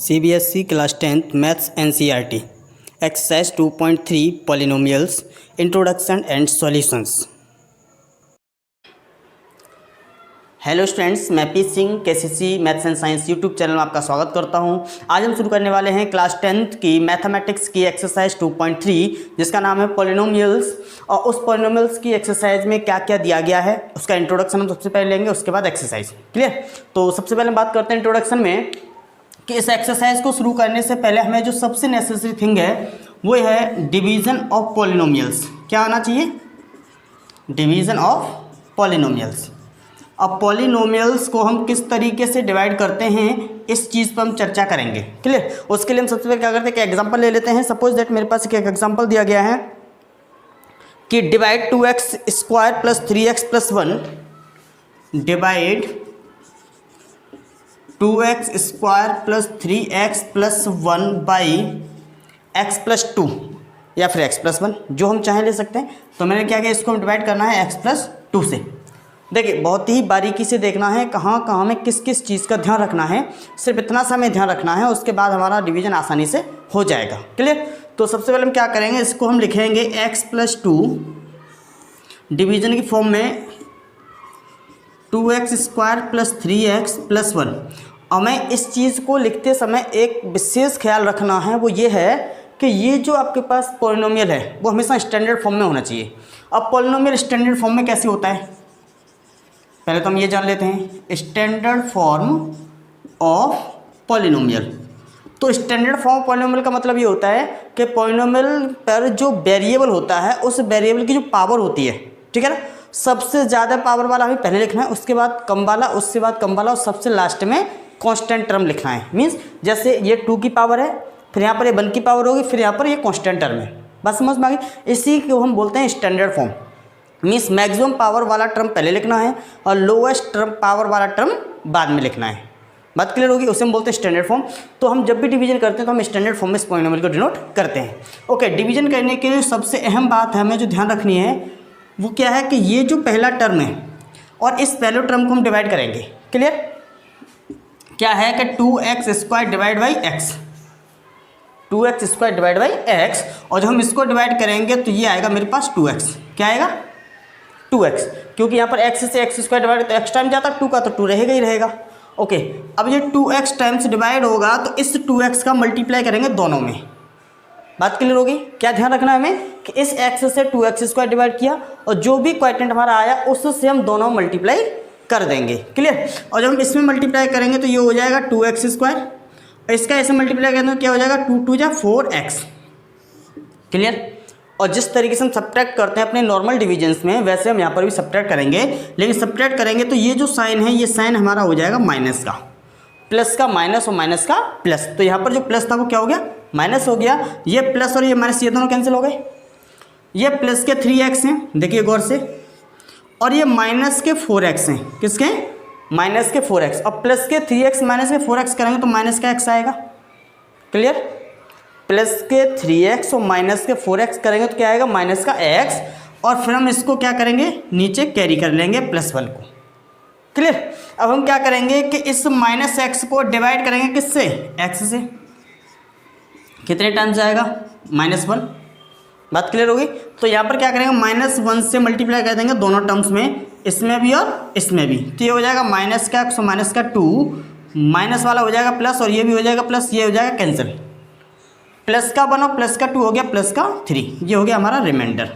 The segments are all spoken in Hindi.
CBSE class 10th maths NCERT exercise 2.3 polynomials introduction and solutions. Hello students, मैं P Singh KCC maths and science YouTube channel में आपका स्वागत करता हूं। आज हम शुरू करने वाले हैं क्लास 10th की मैथमेटिक्स की एक्सरसाइज 2.3 जिसका नाम है पॉलिनोमियल्स। और उस पॉलिनोमियल्स की एक्सरसाइज में क्या क्या दिया गया है उसका इंट्रोडक्शन हम सबसे पहले लेंगे, उसके बाद एक्सरसाइज। क्लियर? तो सबसे पहले बात करते हैं इंट्रोडक्शन में कि इस एक्सरसाइज को शुरू करने से पहले हमें जो सबसे नेसेसरी थिंग है वो है डिवीज़न ऑफ पॉलिनोमियल्स। क्या आना चाहिए? Division of polynomials. अब पॉलिनोमियल्स को हम किस तरीके से डिवाइड करते हैं इस चीज़ पर हम चर्चा करेंगे। क्लियर? उसके लिए हम सबसे पहले क्या करते हैं कि एग्जांपल ले लेते हैं। सपोज दैट मेरे पास एक एग्जांपल दिया गया है कि divide 2x square plus 3x plus 1, divide 2x square plus 3x plus 1 by x plus 2 या फिर x प्लस 1, जो हम चाहें ले सकते हैं। तो मैंने क्या किया, इसको हम डिवाइड करना है x प्लस 2 से। देखिए, बहुत ही बारीकी से देखना है कहाँ कहाँ में किस किस चीज़ का ध्यान रखना है, सिर्फ इतना सा हमें ध्यान रखना है, उसके बाद हमारा डिवीजन आसानी से हो जाएगा। क्लियर? तो सबसे पहले हम क्या करेंगे, इसको हम लिखेंगे x प्लस 2 डिवीजन की फॉर्म में 2x square plus 3x plus 1। और मैं इस चीज़ को लिखते समय एक विशेष ख्याल रखना है, वो ये है कि ये जो आपके पास पॉलिनोमियल है वो हमेशा स्टैंडर्ड फॉर्म में होना चाहिए। अब पॉलिनोमियल स्टैंडर्ड फॉर्म में कैसे होता है, पहले तो हम ये जान लेते हैं, स्टैंडर्ड फॉर्म ऑफ पॉलिनोमियल। तो स्टैंडर्ड फॉर्म ऑफ पॉलिनोमियल का मतलब ये होता है कि पॉलिनोमियल पर जो वेरिएबल होता है उस वेरिएबल की जो पावर होती है, ठीक है ना, सबसे ज़्यादा पावर वाला हमें पहले लिखना है, उसके बाद कम वाला, उसके बाद कम वाला, और सबसे लास्ट में कांस्टेंट टर्म लिखना है। मींस जैसे ये 2 की पावर है, फिर यहाँ पर ये 1 की पावर होगी, फिर यहाँ पर ये कांस्टेंट टर्म है। बस समझ में आ गई? इसी को हम बोलते हैं standard form. Means maximum power वाला टर्म पहले लिखना है और लोएस्ट टर्म पावर वाला टर्म बाद में लिखना है। बात क्लियर होगी? उसे हम बोलते हैं स्टैंडर्ड फॉर्म। तो हम जब भी डिवीजन करते हैं तो हम स्टैंडर्ड फॉर्म में इस पॉलिनोमियल को डिनोट करते हैं। ओके, डिवीजन करने के लिए सबसे अहम बात है हमें जो ध्यान रखनी है वो क्या है कि ये जो पहला टर्म है और इस पहले टर्म को हम डिवाइड करेंगे। क्लियर? क्या है कि 2x square divide by x, 2x square divide by x, और जब हम इसको डिवाइड करेंगे तो ये आएगा मेरे पास 2x। क्या आएगा? 2x, क्योंकि यहाँ पर x से x स्क्वायर डिवाइड तो x टाइम जाता है 2 का, तो 2 रहेगा ही रहेगा। ओके, अब ये 2x टाइम्स डिवाइड होगा तो इस 2x का मल्टीप्लाई करेंगे दोनों में। बात क्लियर होगी? क्या ध्यान रखना है हमें कि इस x से 2x स्क्वायर डिवाइड किया और जो भी क्वोटिएंट हमारा आया उससे हम दोनों मल्टीप्लाई कर देंगे। क्लियर? और जब हम इसमें मल्टीप्लाई करेंगे तो ये हो जाएगा 2x स्क्वायर, और इसका ऐसे मल्टीप्लाई करेंगे तो क्या हो जाएगा, 2 2 जा 4x। क्लियर? और जिस तरीके से हम सब्ट्रैक्ट करते हैं अपने नॉर्मल डिविजन्स में, वैसे हम यहाँ पर भी सब्ट्रैक्ट करेंगे, लेकिन सब्ट्रैक्ट करेंगे तो ये जो साइन है ये साइन हमारा हो जाएगा माइनस का, प्लस का माइनस और माइनस का प्लस। तो यहाँ पर जो प्लस था वो क्या हो गया, माइनस हो गया। ये प्लस और ये माइनस ये दोनों कैंसिल हो गए। ये प्लस के 3x हैं, देखिए गौर से, और ये माइनस के 4x हैं। किसके? माइनस के 4x। और प्लस के 3x माइनस के 4x करेंगे तो माइनस का x आएगा। क्लियर? प्लस के 3x और माइनस के 4x करेंगे तो क्या आएगा, माइनस का x, और फिर हम इसको क्या करेंगे, नीचे कैरी कर लेंगे +1 को। क्लियर? अब हम क्या करेंगे कि इस माइनस x को डिवाइड करेंगे किससे, x से। कितने टाइम्स आएगा, -1। बात क्लियर होगी? तो यहाँ पर क्या करेंगे, -1 से मल्टीप्लाई कर देंगे दोनों टर्म्स में, इसमें भी और इसमें भी। तो ये हो जाएगा माइनस का x और माइनस का 2, माइनस वाला हो जाएगा प्लस और ये भी हो जाएगा प्लस, ये हो जाएगा कैंसिल। प्लस का 1 और प्लस का 2 हो गया प्लस का 3, ये हो गया हमारा रिमाइंडर।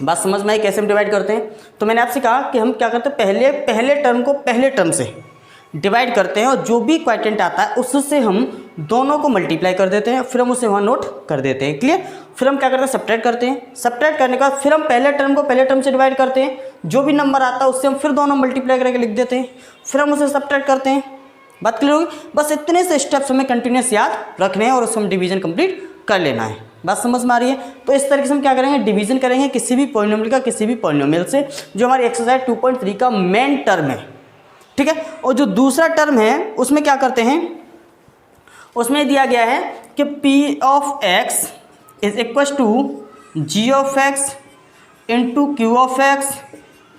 बात समझ में आई कैसे हम डिवाइड करते हैं? तो मैंने आपसे कहा कि हम क्या करते हैं, पहले टर्म को पहले टर्म से डिवाइड करते हैं और जो भी क्वोटिएंट आता है उससे हम दोनों को मल्टीप्लाई कर देते हैं, फिर हम उसे वहाँ नोट कर देते हैं। क्लियर? फिर हम क्या करते हैं, सब्ट्रैक्ट करते हैं। सब्ट्रैक्ट करने के बाद फिर हम पहले टर्म को पहले टर्म से डिवाइड करते हैं, जो भी नंबर आता है उससे हम फिर दोनों मल्टीप्लाई करके लिख देते हैं, फिर हम उसे सब्ट्रैक्ट करते हैं। बात क्लियर होगी? बस इतने से स्टेप्स हमें कंटिन्यूस याद रखने हैं और उसको हम डिवीजन कंप्लीट कर लेना है। बात समझ में आ रही है? तो इस तरीके से हम क्या करेंगे, डिवीजन करेंगे किसी भी पॉलिनोमियल का किसी भी पॉलिनोमियल से, जो हमारी एक्सरसाइज 2.3 का मेन टर्म है। ठीक है? और जो दूसरा टर्म है उसमें क्या करते हैं, उसमें दिया गया है कि p of x is equal to g of x into q of x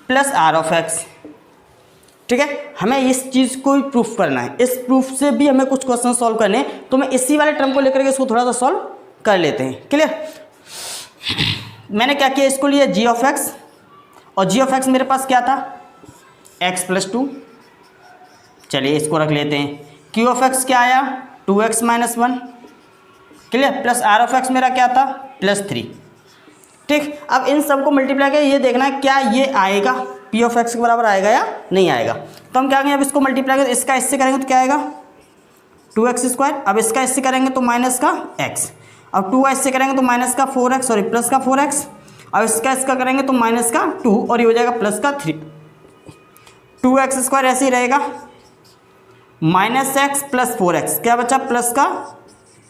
plus r of x। ठीक है, हमें इस चीज़ को ही प्रूफ करना है, इस प्रूफ से भी हमें कुछ क्वेश्चन सॉल्व करने हैं, तो मैं इसी वाले टर्म को लेकर के इसको थोड़ा सा सॉल्व कर लेते हैं। क्लियर, मैंने क्या किया, इसको लिया जी ऑफ एक्स, और जी ऑफ एक्स मेरे पास क्या था x + 2, चलिए इसको रख लेते हैं। क्यू ऑफ एक्स क्या आया 2x - 1, clear, plus r of x मेरा क्या था +3। ठीक, अब इन सबको मल्टीप्लाई कर ये देखना है क्या ये आएगा पी ऑफ एक्स के बराबर आएगा या नहीं आएगा। तो हम क्या करेंगे, अब इसको मल्टीप्लाई करें, इसका इससे करेंगे तो क्या आएगा 2x², अब इसका इससे करेंगे तो माइनस का x, अब 2 इससे करेंगे तो माइनस का 4x, सॉरी प्लस का 4x, अब इसका करेंगे तो माइनस का 2 और ये हो जाएगा प्लस का 3। 2x² ऐसे ही रहेगा, -x + 4x, क्या बचा प्लस का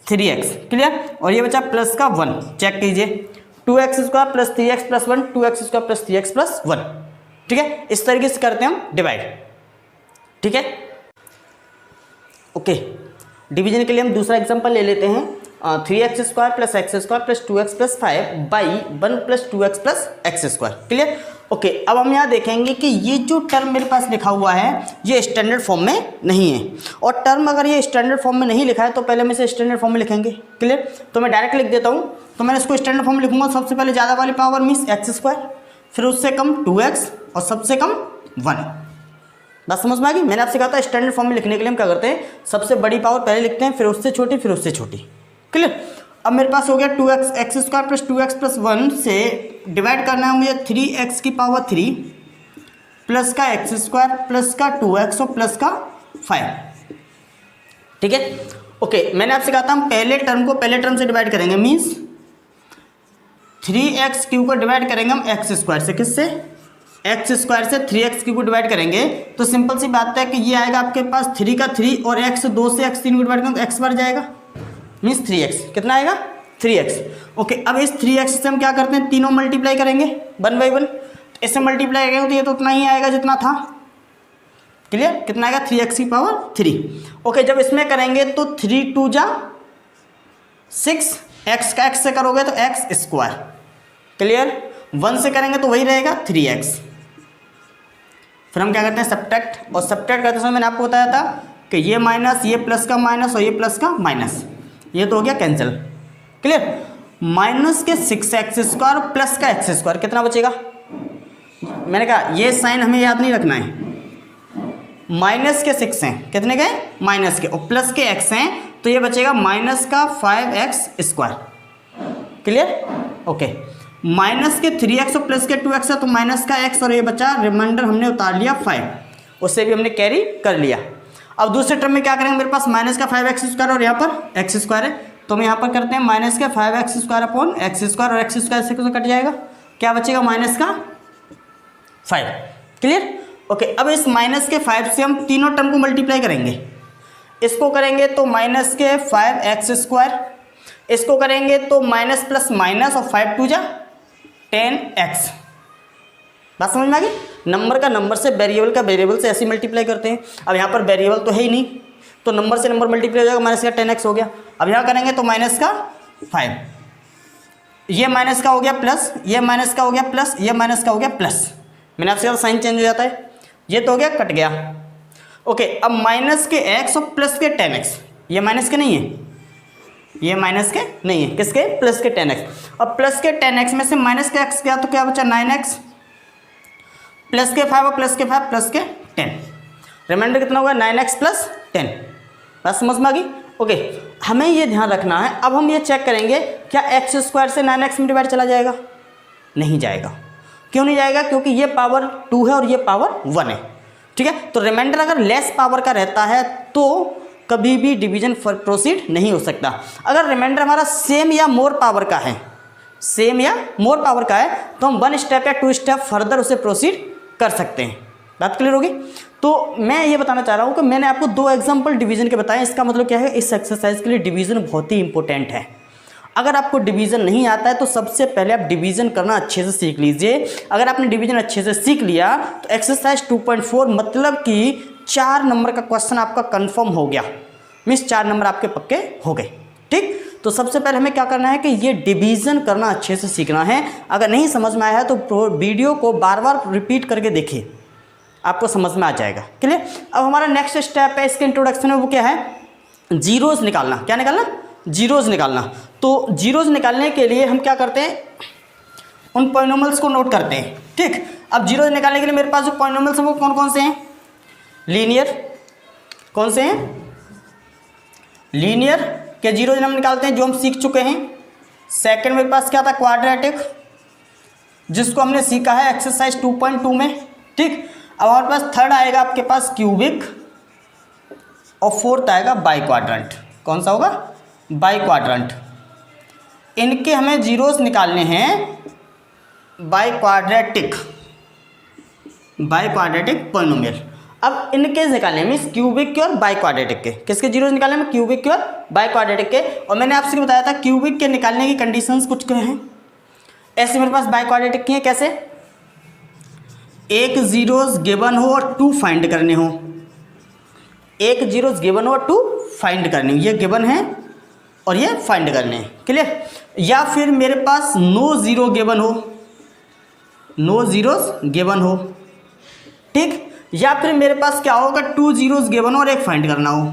3x, क्लियर, और ये बचा प्लस का 1। चेक कीजिए 2x² + 3x + 1, 2x² + 3x + 1, ठीक है, इस तरीके से करते हैं हम डिवाइड। ठीक है, ओके, डिवीजन के लिए हम दूसरा एग्जांपल ले लेते हैं 3x² + x² + 2x + 5 / 1 + 2x + x², clear. Okay, अब हम यहाँ देखेंगे कि ये जो टर्म मेरे पास लिखा हुआ है ये स्टैंडर्ड फॉर्म में नहीं है, और टर्म अगर ये स्टैंडर्ड फॉर्म में नहीं लिखा है तो पहले हम इसे स्टैंडर्ड फॉर्म में लिखेंगे, क्लियर। तो मैं डायरेक्ट लिख देता हूँ, तो मैंने इसको स्टैंडर्ड फॉर्म में लिखूंगा, सबसे पहले ज़्यादा वाली पावर मीन्स x², फिर उससे कम 2x और सबसे कम 1। बात समझ में आ गई। मैंने आपसे कहा था स्टैंडर्ड फॉर्म में लिखने के लिए हम क्या करते हैं, सबसे बड़ी पावर पहले लिखते हैं, फिर उससे छोटी, फिर उससे छोटी, क्लियर। अब मेरे पास हो गया 2x² + 2x + 1 से डिवाइड करना है मुझे 3x³ प्लस का x² प्लस का 2x और प्लस का 5, ठीक है। ओके, मैंने आपसे कहा था हम पहले टर्म को पहले टर्म से डिवाइड करेंगे, मीन्स 3x³ को डिवाइड करेंगे हम x² से, किससे x² से 3x³ को डिवाइड करेंगे तो सिंपल सी बात है कि ये आएगा आपके पास 3 का 3 और x 2 से x3 को डिवाइड करेंगे तो x बढ़ जाएगा, मीन्स 3x, कितना आएगा 3x। ओके, अब इस 3x से हम क्या करते हैं, तीनों मल्टीप्लाई करेंगे 1 / 1, इससे मल्टीप्लाई करेंगे तो ये तो उतना ही आएगा जितना था, क्लियर, कितना आएगा 3x⁻3। ओके, जब इसमें करेंगे तो 3 × 2 = 6, x का x से करोगे तो x², क्लियर, 1 से करेंगे तो वही रहेगा 3x। फिर हम क्या करते हैं सब्ट्रैक्ट, और सब्ट्रैक्ट करते समय मैंने आपको बताया था कि ये माइनस, ये प्लस का माइनस और ये प्लस का माइनस, ये तो हो गया कैंसिल, क्लियर। माइनस के 6x² प्लस का x², कितना बचेगा, मैंने कहा ये साइन हमें याद नहीं रखना है, माइनस के 6 हैं, कितने के माइनस के, और प्लस के x हैं तो ये बचेगा माइनस का 5x², क्लियर। ओके, माइनस के 3x और प्लस के 2x है तो माइनस का x और ये बचा रिमाइंडर हमने उतार लिया 5, उससे भी हमने कैरी कर लिया। अब दूसरे टर्म में क्या करेंगे, मेरे पास माइनस का 5x² और यहाँ पर x² है, तो हम यहाँ पर करते हैं माइनस का 5x² अपॉन x² और x² से कट जाएगा, क्या बचेगा माइनस का 5, क्लियर। ओके, अब इस माइनस के 5 से हम तीनों टर्म को मल्टीप्लाई करेंगे, इसको करेंगे तो माइनस के 5x², इसको करेंगे तो माइनस प्लस माइनस और 5 × 2 = 10x। बात समझ में आ गई, नंबर का नंबर से, वेरिएबल का वेरिएबल से ऐसे मल्टीप्लाई करते हैं। अब यहाँ पर वेरिएबल तो है ही नहीं तो नंबर से नंबर मल्टीप्लाई हो जाएगा, माइनस का 10x हो गया। अब यहाँ करेंगे तो माइनस का 5, ये माइनस का हो गया प्लस, ये माइनस का हो गया प्लस, ये माइनस का हो गया प्लस, मैंने आपसे कहा साइन चेंज हो जाता है, ये तो हो गया कट गया। ओके, अब माइनस के x और प्लस के 10x, ये माइनस के नहीं है, ये माइनस के नहीं है, किसके प्लस के 10x। अब प्लस के 10x में से माइनस के x गया तो क्या बचा 9x, प्लस के 5 और प्लस के 5 प्लस के 10, रिमाइंडर कितना होगा 9x + 10। बात समझ में आ गई। ओके, हमें ये ध्यान रखना है, अब हम ये चेक करेंगे क्या x² से 9x में डिवाइड चला जाएगा, नहीं जाएगा। क्यों नहीं जाएगा, क्योंकि ये पावर 2 है और ये पावर 1 है, ठीक है। तो रिमाइंडर अगर लेस पावर का रहता है तो कभी भी डिवीजन प्रोसीड नहीं हो सकता। अगर रिमाइंडर हमारा सेम या मोर पावर का है, सेम या मोर पावर का है तो हम 1 स्टेप या 2 स्टेप फर्दर उसे प्रोसीड कर सकते हैं। बात क्लियर होगी। तो मैं ये बताना चाह रहा हूँ कि मैंने आपको 2 एग्जांपल डिवीजन के बताए, इसका मतलब क्या है, इस एक्सरसाइज के लिए डिवीजन बहुत ही इंपॉर्टेंट है। अगर आपको डिवीजन नहीं आता है तो सबसे पहले आप डिवीजन करना अच्छे से सीख लीजिए। अगर आपने डिवीजन अच्छे से सीख लिया तो एक्सरसाइज 2.4 मतलब कि 4 नंबर का क्वेश्चन आपका कंफर्म हो गया, मीन्स 4 नंबर आपके पक्के हो गए, ठीक। तो सबसे पहले हमें क्या करना है कि ये डिवीजन करना अच्छे से सीखना है। अगर नहीं समझ में आया है तो वीडियो को बार बार रिपीट करके देखिए, आपको समझ में आ जाएगा। क्लियर। अब हमारा नेक्स्ट स्टेप है इसके इंट्रोडक्शन में, वो क्या है, जीरोज़ निकालना। क्या निकालना, जीरोज़ निकालना। तो जीरोज़ निकालने के लिए हम क्या करते हैं, उन पॉलिनोमियल्स को नोट करते हैं। ठीक, अब जीरोज़ निकालने के लिए मेरे पास जो पॉलिनोमियल्स हैं वो कौन कौन से हैं, लीनियर, कौन से हैं, लीनियर के जीरोज हम निकालते हैं जो हम सीख चुके हैं। सेकंड मेरे पास क्या था, क्वाड्रेटिक, जिसको हमने सीखा है एक्सरसाइज 2.2 में। ठीक, अब हमारे पास थर्ड आएगा आपके पास क्यूबिक, और फोर्थ आएगा बाई क्वाड्रेंट। कौन सा होगा, बाई क्वाड्रेंट। इनके हमें जीरोज निकालने हैं बाई क्वाड्रेटिक पॉलिनोमियल। अब इनके निकालने में क्यूबिक के और बाई क्वाड्रेटिक के, किसके जीरोज निकालने में, क्यूबिक के और बाई क्वाड्रेटिक के। और मैंने आपसे बताया था क्यूबिक के निकालने की कंडीशंस कुछ क्या हैं, ऐसे मेरे पास बाई क्वाड्रेटिक की है। कैसे, एक जीरोज गिवन हो और 2 फाइंड करने हो, एक जीरोज गिवन हो और 2 फाइंड करने हो, ये गिवन है और ये फाइंड करने हैं। क्लियर। या फिर मेरे पास नो जीरो गिवन हो, नो जीरोज गिवन हो। ठीक, या फिर मेरे पास क्या होगा, 2 जीरोज गिवन हो और एक फाइंड करना हो,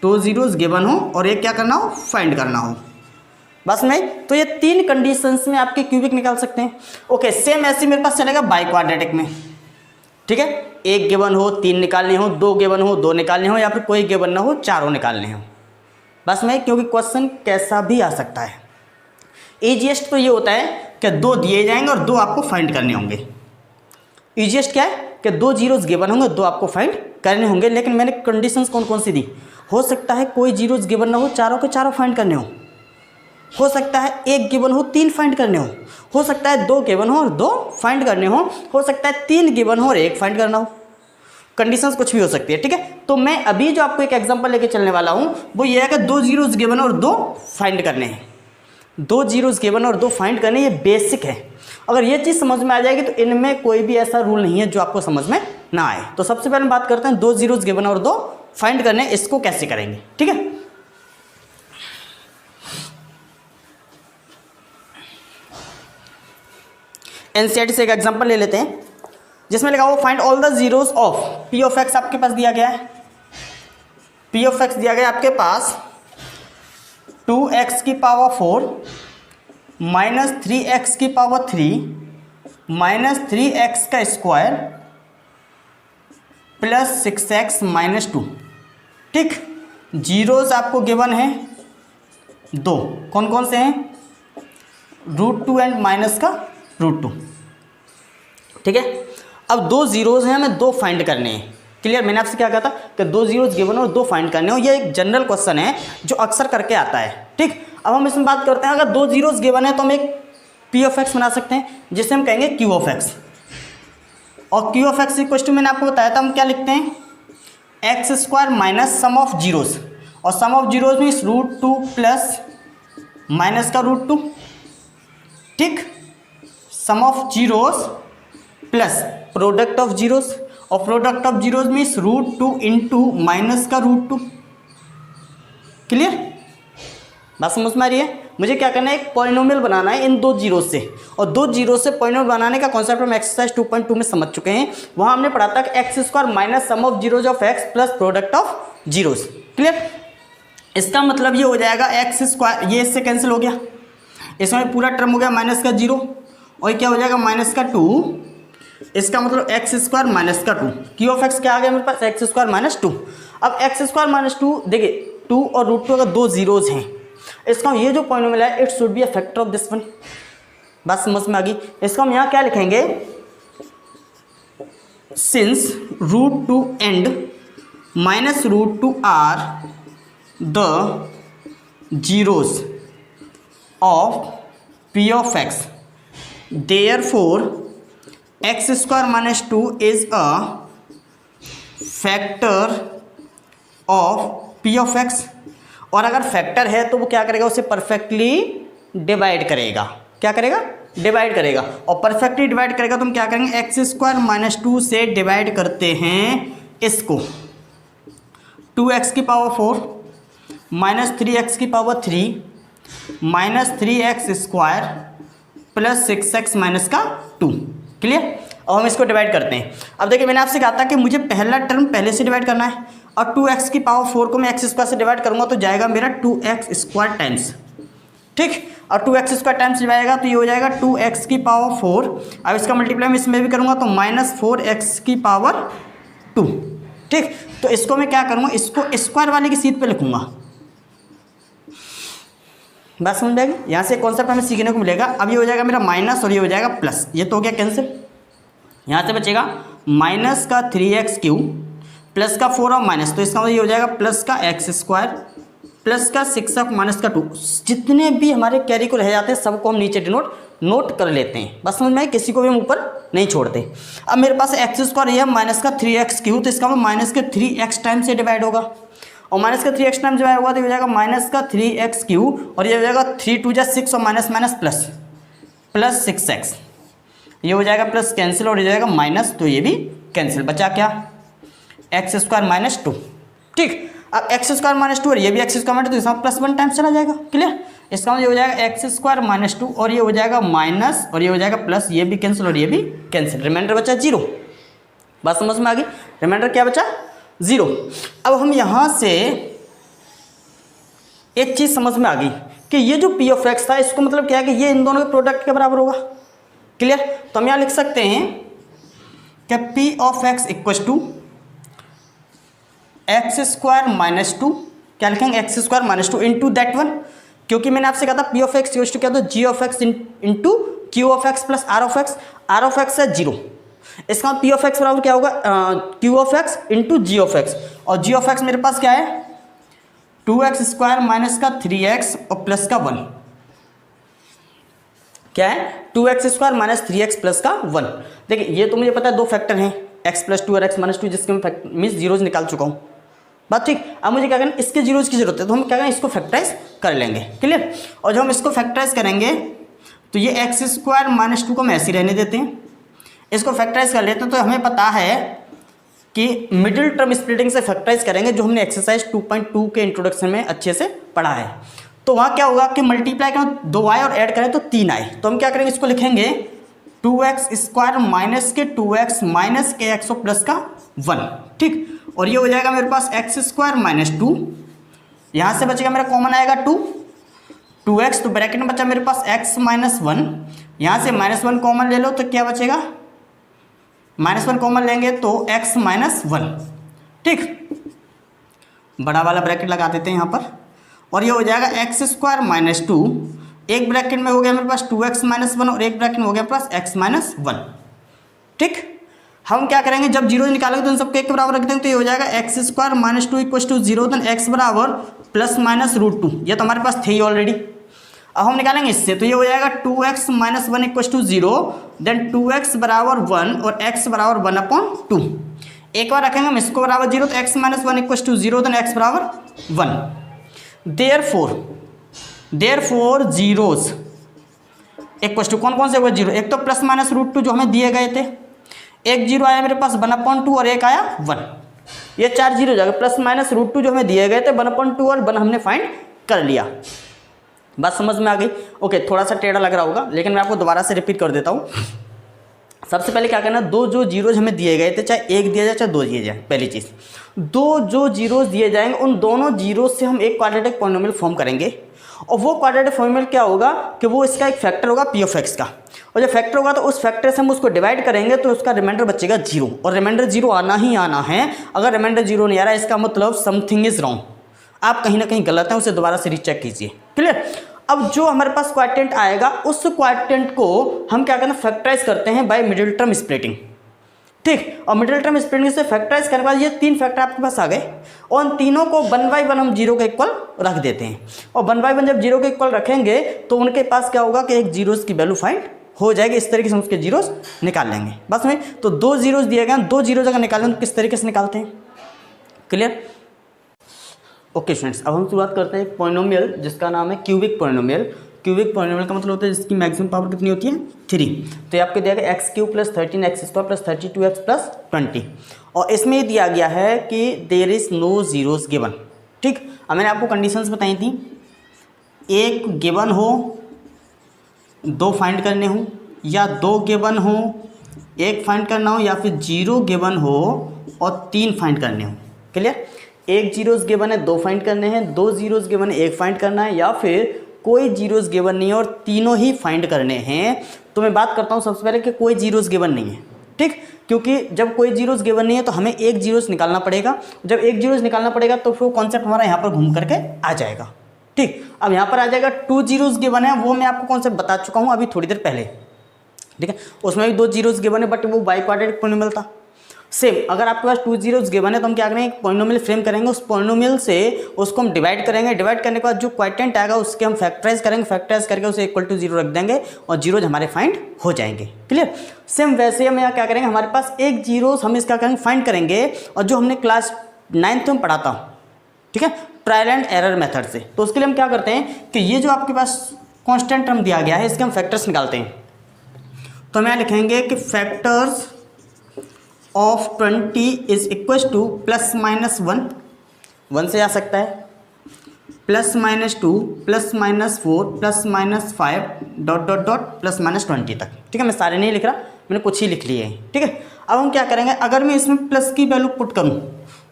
2 जीरोज गिवन हो और एक क्या करना हो, फाइंड करना हो। बस में तो ये 3 कंडीशंस में आपके क्यूबिक निकाल सकते हैं। ओके, सेम ऐसे मेरे पास चलेगा बाई क्वाड्रेटिक में। ठीक है, एक गिवन हो 3 निकालने हो, 2 गिवन हो 2 निकालने हो, या फिर कोई गिवन ना हो चारों निकालने हो। बस में, क्योंकि क्वेश्चन कैसा भी आ सकता है। ईजीएस्ट तो ये होता है कि 2 दिए जाएंगे और 2 आपको फाइंड करने होंगे। ईजीएस्ट क्या है कि 2 जीरोज गिवन होंगे, 2 आपको फाइंड करने होंगे। लेकिन मैंने कंडीशंस कौन कौन सी दी, हो सकता है कोई जीरोज गिवन ना हो, चारों के चारों फाइंड करने हो सकता है एक गिवन हो 3 फाइंड करने हो सकता है 2 गिवन हो और 2 फाइंड करने हो सकता है 3 गिवन हो और 1 फाइंड करना हो। कंडीशंस कुछ भी हो सकती है। ठीक है, तो मैं अभी जो आपको एक एग्जांपल लेके चलने वाला हूँ वो ये है कि 2 जीरोज गिवन और 2 फाइंड करने हैं, 2 जीरोज गिवन और 2 फाइंड करने, ये बेसिक है। अगर ये चीज़ समझ में आ जाएगी तो इनमें कोई भी ऐसा रूल नहीं है जो आपको समझ में ना आए। तो सबसे पहले बात करते हैं 2 जीरोज गिवन और 2 फाइंड करने, इसको कैसे करेंगे। ठीक है, एनसीईआरटी से एक एग्जांपल ले लेते हैं जिसमें लिखा हुआ find all the zeros of P of x. आपके पास दिया गया है, पी ऑफ एक्स दिया गया आपके पास 2x की पावर 4 माइनस 3x की पावर 3 माइनस 3x का स्क्वायर प्लस 6x माइनस 2। ठीक, जीरोज आपको गिवन है 2, कौन कौन से हैं, √2 एंड माइनस का √2। ठीक है, अब 2 जीरोज हैं, हमें 2 फाइंड करने हैं। क्लियर, मैंने आपसे क्या कहा था कि 2 जीरोज गिवन और 2 फाइंड करने हो, ये एक जनरल क्वेश्चन है जो अक्सर करके आता है। ठीक, अब हम इसमें बात करते हैं, अगर 2 जीरोज गिवन है तो हम एक पी ऑफ एक्स बना सकते हैं जिसे हम कहेंगे क्यू ऑफ एक्स। और Q of x equal to मैंने आपको बताया था हम क्या लिखते हैं, X square minus sum of zeros, और sum of zeros means √2 plus minus का √2। ठीक, sum of zeros plus product of zeros, और product of zeros means √2 into minus का √2। क्लियर, बात समझ में आ रही है। मुझे क्या करना है, एक पॉलिनोमियल बनाना है इन 2 जीरो से, और 2 जीरो से पॉलिनोमियल बनाने का कॉन्सेप्ट हम एक्सरसाइज 2.2 में समझ चुके हैं। वहाँ हमने पढ़ा था कि x square minus sum of zeros of x plus product of zeros. Clear, इसका मतलब ये हो जाएगा एक्स स्क्वायर, ये इससे कैंसिल हो गया, इसमें पूरा टर्म हो गया माइनस का 0, और ये क्या हो जाएगा माइनस का 2, इसका मतलब एक्स स्क्वायर माइनस का 2। क्यू ऑफ एक्स क्या आ गया मेरे पास, एक्स स्क्वायर माइनस 2। अब एक्स स्क्वायर माइनस 2, देखिए 2 और √2 अगर 2 जीरोज हैं, इसका ये जो पॉलिनोमियल है it should be a factor of this one. बात समझ में आ गई। इसका हम यहाँ क्या लिखेंगे, since √2 and minus √2 are the zeros of P of x, therefore x square minus 2 is a factor of P of x. और अगर फैक्टर है तो वो क्या करेगा, उसे परफेक्टली डिवाइड करेगा। क्या करेगा, डिवाइड करेगा। और परफेक्टली डिवाइड करेगा तो हम क्या करेंगे, एक्स स्क्वायर माइनस 2 से डिवाइड करते हैं इसको, 2x की पावर 4 माइनस 3x की power 3 minus 3x square plus 6x minus का 2। क्लियर, और हम इसको डिवाइड करते हैं। अब देखिए मैंने आपसे कहा था कि मुझे पहला टर्म पहले से डिवाइड करना है, और 2x की पावर 4 को मैं x स्क्वायर से डिवाइड करूँगा तो जाएगा मेरा 2x स्क्वायर टाइम्स, ठीक। और 2x स्क्वायर टाइम्स जाएगा तो ये हो जाएगा 2x की पावर 4। अब इसका मल्टीप्लाई मैं इसमें भी करूँगा तो -4x की पावर 2, ठीक। तो इसको मैं क्या करूँगा, इसको स्क्वायर वाले की सीट पे लिखूँगा। बात समझ में आएगी? यहाँ से कॉन्सेप्ट हमें सीखने को मिलेगा। अब ये हो जाएगा मेरा माइनस और ये हो जाएगा प्लस, ये तो हो गया कैंसिल। यहाँ से बचेगा माइनस का 3x³ प्लस का 4 और माइनस, तो इसका मतलब ये हो जाएगा प्लस का x स्क्वायर प्लस का 6 माइनस का 2। जितने भी हमारे कैरी को रह जाते हैं सबको हम नीचे नोट कर लेते हैं। बस समझ में, किसी को भी हम ऊपर नहीं छोड़ते। अब मेरे पास x स्क्वायर ये है माइनस का 3x³, तो इसका मतलब माइनस के 3x टाइम से डिवाइड होगा, और माइनस का 3x टाइम डिवाइड होगा तो ये हो जाएगा माइनस का 3x³ और ये हो जाएगा 3 2 6 और माइनस माइनस प्लस 6x, ये हो जाएगा प्लस कैंसिल और ये जाएगा माइनस, तो ये भी कैंसिल। बचा क्या, x स्क्वायर माइनस 2, ठीक। अब x स्क्वायर माइनस 2 और ये भी x स्क्वायर माइनस 2, इसका +1 टाइम्स चला जाएगा, क्लियर। इसका मतलब ये हो जाएगा x स्क्वायर माइनस 2 और ये हो जाएगा माइनस और ये हो जाएगा प्लस, ये भी कैंसिल और ये भी कैंसिल, रिमाइंडर बचा 0। बात समझ में आ गई, रिमाइंडर क्या बचा 0। अब हम यहाँ से एक चीज़ समझ में आ गई कि ये जो p ऑफ x था इसको मतलब क्या है कि ये इन दोनों के प्रोडक्ट के बराबर होगा, क्लियर। तो हम यहाँ लिख सकते हैं कि p of x equal to x square minus 2, क्या लिखेंगे x square minus 2 into that one, क्योंकि मैंने आपसे कहा था p of x equal to क्या था, g of x into q of x plus r of x है 0। इसका p ऑफ x बराबर क्या होगा, q of x into g of x, और g ऑफ x मेरे पास क्या है 2x स्क्वायर माइनस का 3x और प्लस का 1, क्या है 2x square minus 3x plus का 1। देखिए ये तो मुझे पता है दो फैक्टर हैं x प्लस 2 और x माइनस 2, जिसके मैं मीन्स जीरोज निकाल चुका हूँ, बात ठीक। अब मुझे क्या करना, इसके जीरोज की जरूरत है, तो हम क्या करें इसको फैक्टराइज कर लेंगे, क्लियर। और जब हम इसको फैक्टराइज करेंगे तो ये x स्क्वायर माइनस 2 को हम ऐसे ही रहने देते हैं, इसको फैक्टराइज कर लेते हैं। तो हमें पता है कि मिडिल टर्म स्प्लिटिंग से फैक्टराइज करेंगे, जो हमने एक्सरसाइज 2.2 के इंट्रोडक्शन में अच्छे से पढ़ा है। तो वहाँ क्या होगा कि मल्टीप्लाई करें 2y और ऐड करें तो 3y, तो हम क्या करेंगे इसको लिखेंगे 2x स्क्वायर माइनस के 2x माइनस के x और प्लस का 1, ठीक। और ये हो जाएगा मेरे पास x स्क्वायर माइनस 2, यहाँ से बचेगा मेरा कॉमन आएगा 2x, तो ब्रैकेट में बचा मेरे पास x माइनस 1, यहाँ से -1 कॉमन ले लो तो क्या बचेगा, -1 कॉमन लेंगे तो x माइनस 1, ठीक। बड़ा वाला ब्रैकेट लगा देते हैं यहाँ पर, और ये हो जाएगा x स्क्वायर माइनस 2, एक ब्रैकेट में हो गया मेरे पास 2x माइनस 1 और एक ब्रैकेट में हो गया मेरे पास x माइनस 1, ठीक। हम क्या करेंगे जब जीरो निकालेंगे तो इन सबको एक के बराबर रख देंगे, तो ये हो जाएगा x square minus 2 equal to 0, then x बराबर प्लस माइनस √2, ये तो हमारे पास थे ही ऑलरेडी। अब हम निकालेंगे इससे, तो ये हो जाएगा 2x minus 1 equal to 0, then 2x बराबर 1 और x बराबर 1/2। एक बार रखेंगे हम इसको बराबर 0, तो x minus 1 equal to 0, then x बराबर 1। देयरफॉर जीरोज इक्वल टू कौन कौन से हुए जीरो, एक तो प्लस माइनस √2 जो हमें दिए गए थे, एक जीरो आया मेरे पास 1/2 और एक आया 1, ये 4 जीरो जाएगा, प्लस माइनस √2 जो हमें दिए गए थे 1/2 और 1 हमने फाइंड कर लिया। बात समझ में आ गई, ओके। थोड़ा सा टेढ़ा लग रहा होगा लेकिन मैं आपको दोबारा से रिपीट कर देता हूँ। सबसे पहले क्या करना, दो जो जीरोज हमें दिए गए थे, चाहे एक दिया जाए चाहे दो दिए जाए, पहली चीज़ दो जो जीरोज दिए जाएंगे उन दोनों जीरो से हम एक क्वाड्रेटिक पॉलिनोमियल फॉर्म करेंगे, और वो क्वाड्रेटिक पॉलिनोमियल क्या होगा कि वो इसका एक फैक्टर होगा p ऑफ x का, और जब फैक्टर होगा तो उस फैक्टर से हम उसको डिवाइड करेंगे तो उसका रिमाइंडर बचेगा 0, और रिमाइंडर 0 आना ही आना है। अगर रिमाइंडर 0 नहीं आ रहा है इसका मतलब समथिंग इज रॉन्ग, आप कहीं ना कहीं गलत हैं, उसे दोबारा से रीचेक कीजिए, क्लियर। अब जो हमारे पास क्वाड्रेंट आएगा उस क्वाड्रेंट को हम क्या करते हैं फैक्टराइज करते हैं बाय मिडिल टर्म स्प्लिटिंग, ठीक। और मिडिल टर्म स्प्लिटिंग से फैक्टराइज करने के बाद ये 3 फैक्टर आपके पास आ गए, और उन तीनों को 1/1 हम 0 के इक्वल रख देते हैं, और 1/1 जब 0 के इक्वल रखेंगे तो उनके पास क्या होगा कि एक जीरोस की वैल्यू फाइंड हो जाएगी। इस तरीके से हम उसके जीरोस निकाल लेंगे। बस में तो 2 जीरोस दिए गए, 2 जीरोस अगर निकालें तो किस तरीके से निकालते हैं, क्लियर। ओके स्टूडेंट्स, अब हम शुरुआत करते हैं एक पॉलिनोमियल जिसका नाम है क्यूबिक पॉलिनोमियल। क्यूबिक पॉलिनोमियल का मतलब होता है जिसकी मैक्सिमम पावर कितनी होती है 3। तो ये आपको दिया गया x³ + 13x² + 32x + 20, और इसमें ये दिया गया है कि there is no zeros given, ठीक। अब मैंने आपको कंडीशंस बताई थी, एक गिवन हो 2 फाइंड करने हो, या 2 गिवन हो एक फाइंड करना हो या फिर 0 गिवन हो और 3 फाइंड करने हो। क्लियर? एक जीरोस गिवन है 2 फाइंड करने हैं, 2 जीरोस गिवन है 1 फाइंड करना है, या फिर कोई जीरोस गिवन नहीं है और तीनों ही फाइंड करने हैं। तो मैं बात करता हूँ सबसे पहले कि कोई जीरोस गिवन नहीं है, ठीक, क्योंकि जब कोई जीरोस गिवन नहीं है तो हमें एक जीरोस निकालना पड़ेगा। जब एक जीरोस निकालना पड़ेगा तो फिर कॉन्सेप्ट हमारा यहाँ पर घूम करके आ जाएगा। ठीक, अब यहाँ पर आ जाएगा 2 जीरोस गिवन है, वो मैं आपको कॉन्सेप्ट बता चुका हूँ अभी थोड़ी देर पहले। ठीक है, उसमें भी 2 जीरोस गिवन है बट वो बाई क्वाड्रेटिक पॉलिनोमियल था। सेम अगर आपके पास 2 जीरोस गिवन है तो हम क्या करेंगे, एक पॉलिनोमियल फ्रेम करेंगे, उस पॉलिनोमियल से उसको हम डिवाइड करेंगे, डिवाइड करने के बाद जो क्वाड्रेंट आएगा उसके हम फैक्टराइज करेंगे, फैक्टराइज करके उसे इक्वल टू 0 रख देंगे और जीरोज हमारे फाइंड हो जाएंगे। क्लियर? सेम वैसे हम यहाँ क्या करेंगे, हमारे पास एक जीरोस हम इसका करेंगे फाइंड करेंगे, और जो हमने क्लास 9th में पढ़ा था, ठीक है, ट्रायल एंड एरर मेथड से, तो उसके लिए हम क्या करते हैं कि ये जो आपके पास कॉन्स्टेंट टर्म दिया गया है इसके हम फैक्टर्स निकालते हैं। तो हम यहाँ लिखेंगे कि factors of 20 is equal two plus minus 1 से आ सकता है, plus minus 2 plus minus 4 plus minus 5 dot dot dot plus minus 20 तक। ठीक है, मैं सारे नहीं लिख रहा, मैंने कुछ ही लिख लिए हैं। ठीक है, अब हम क्या करेंगे, अगर मैं इसमें प्लस की वैल्यू पुट करूँ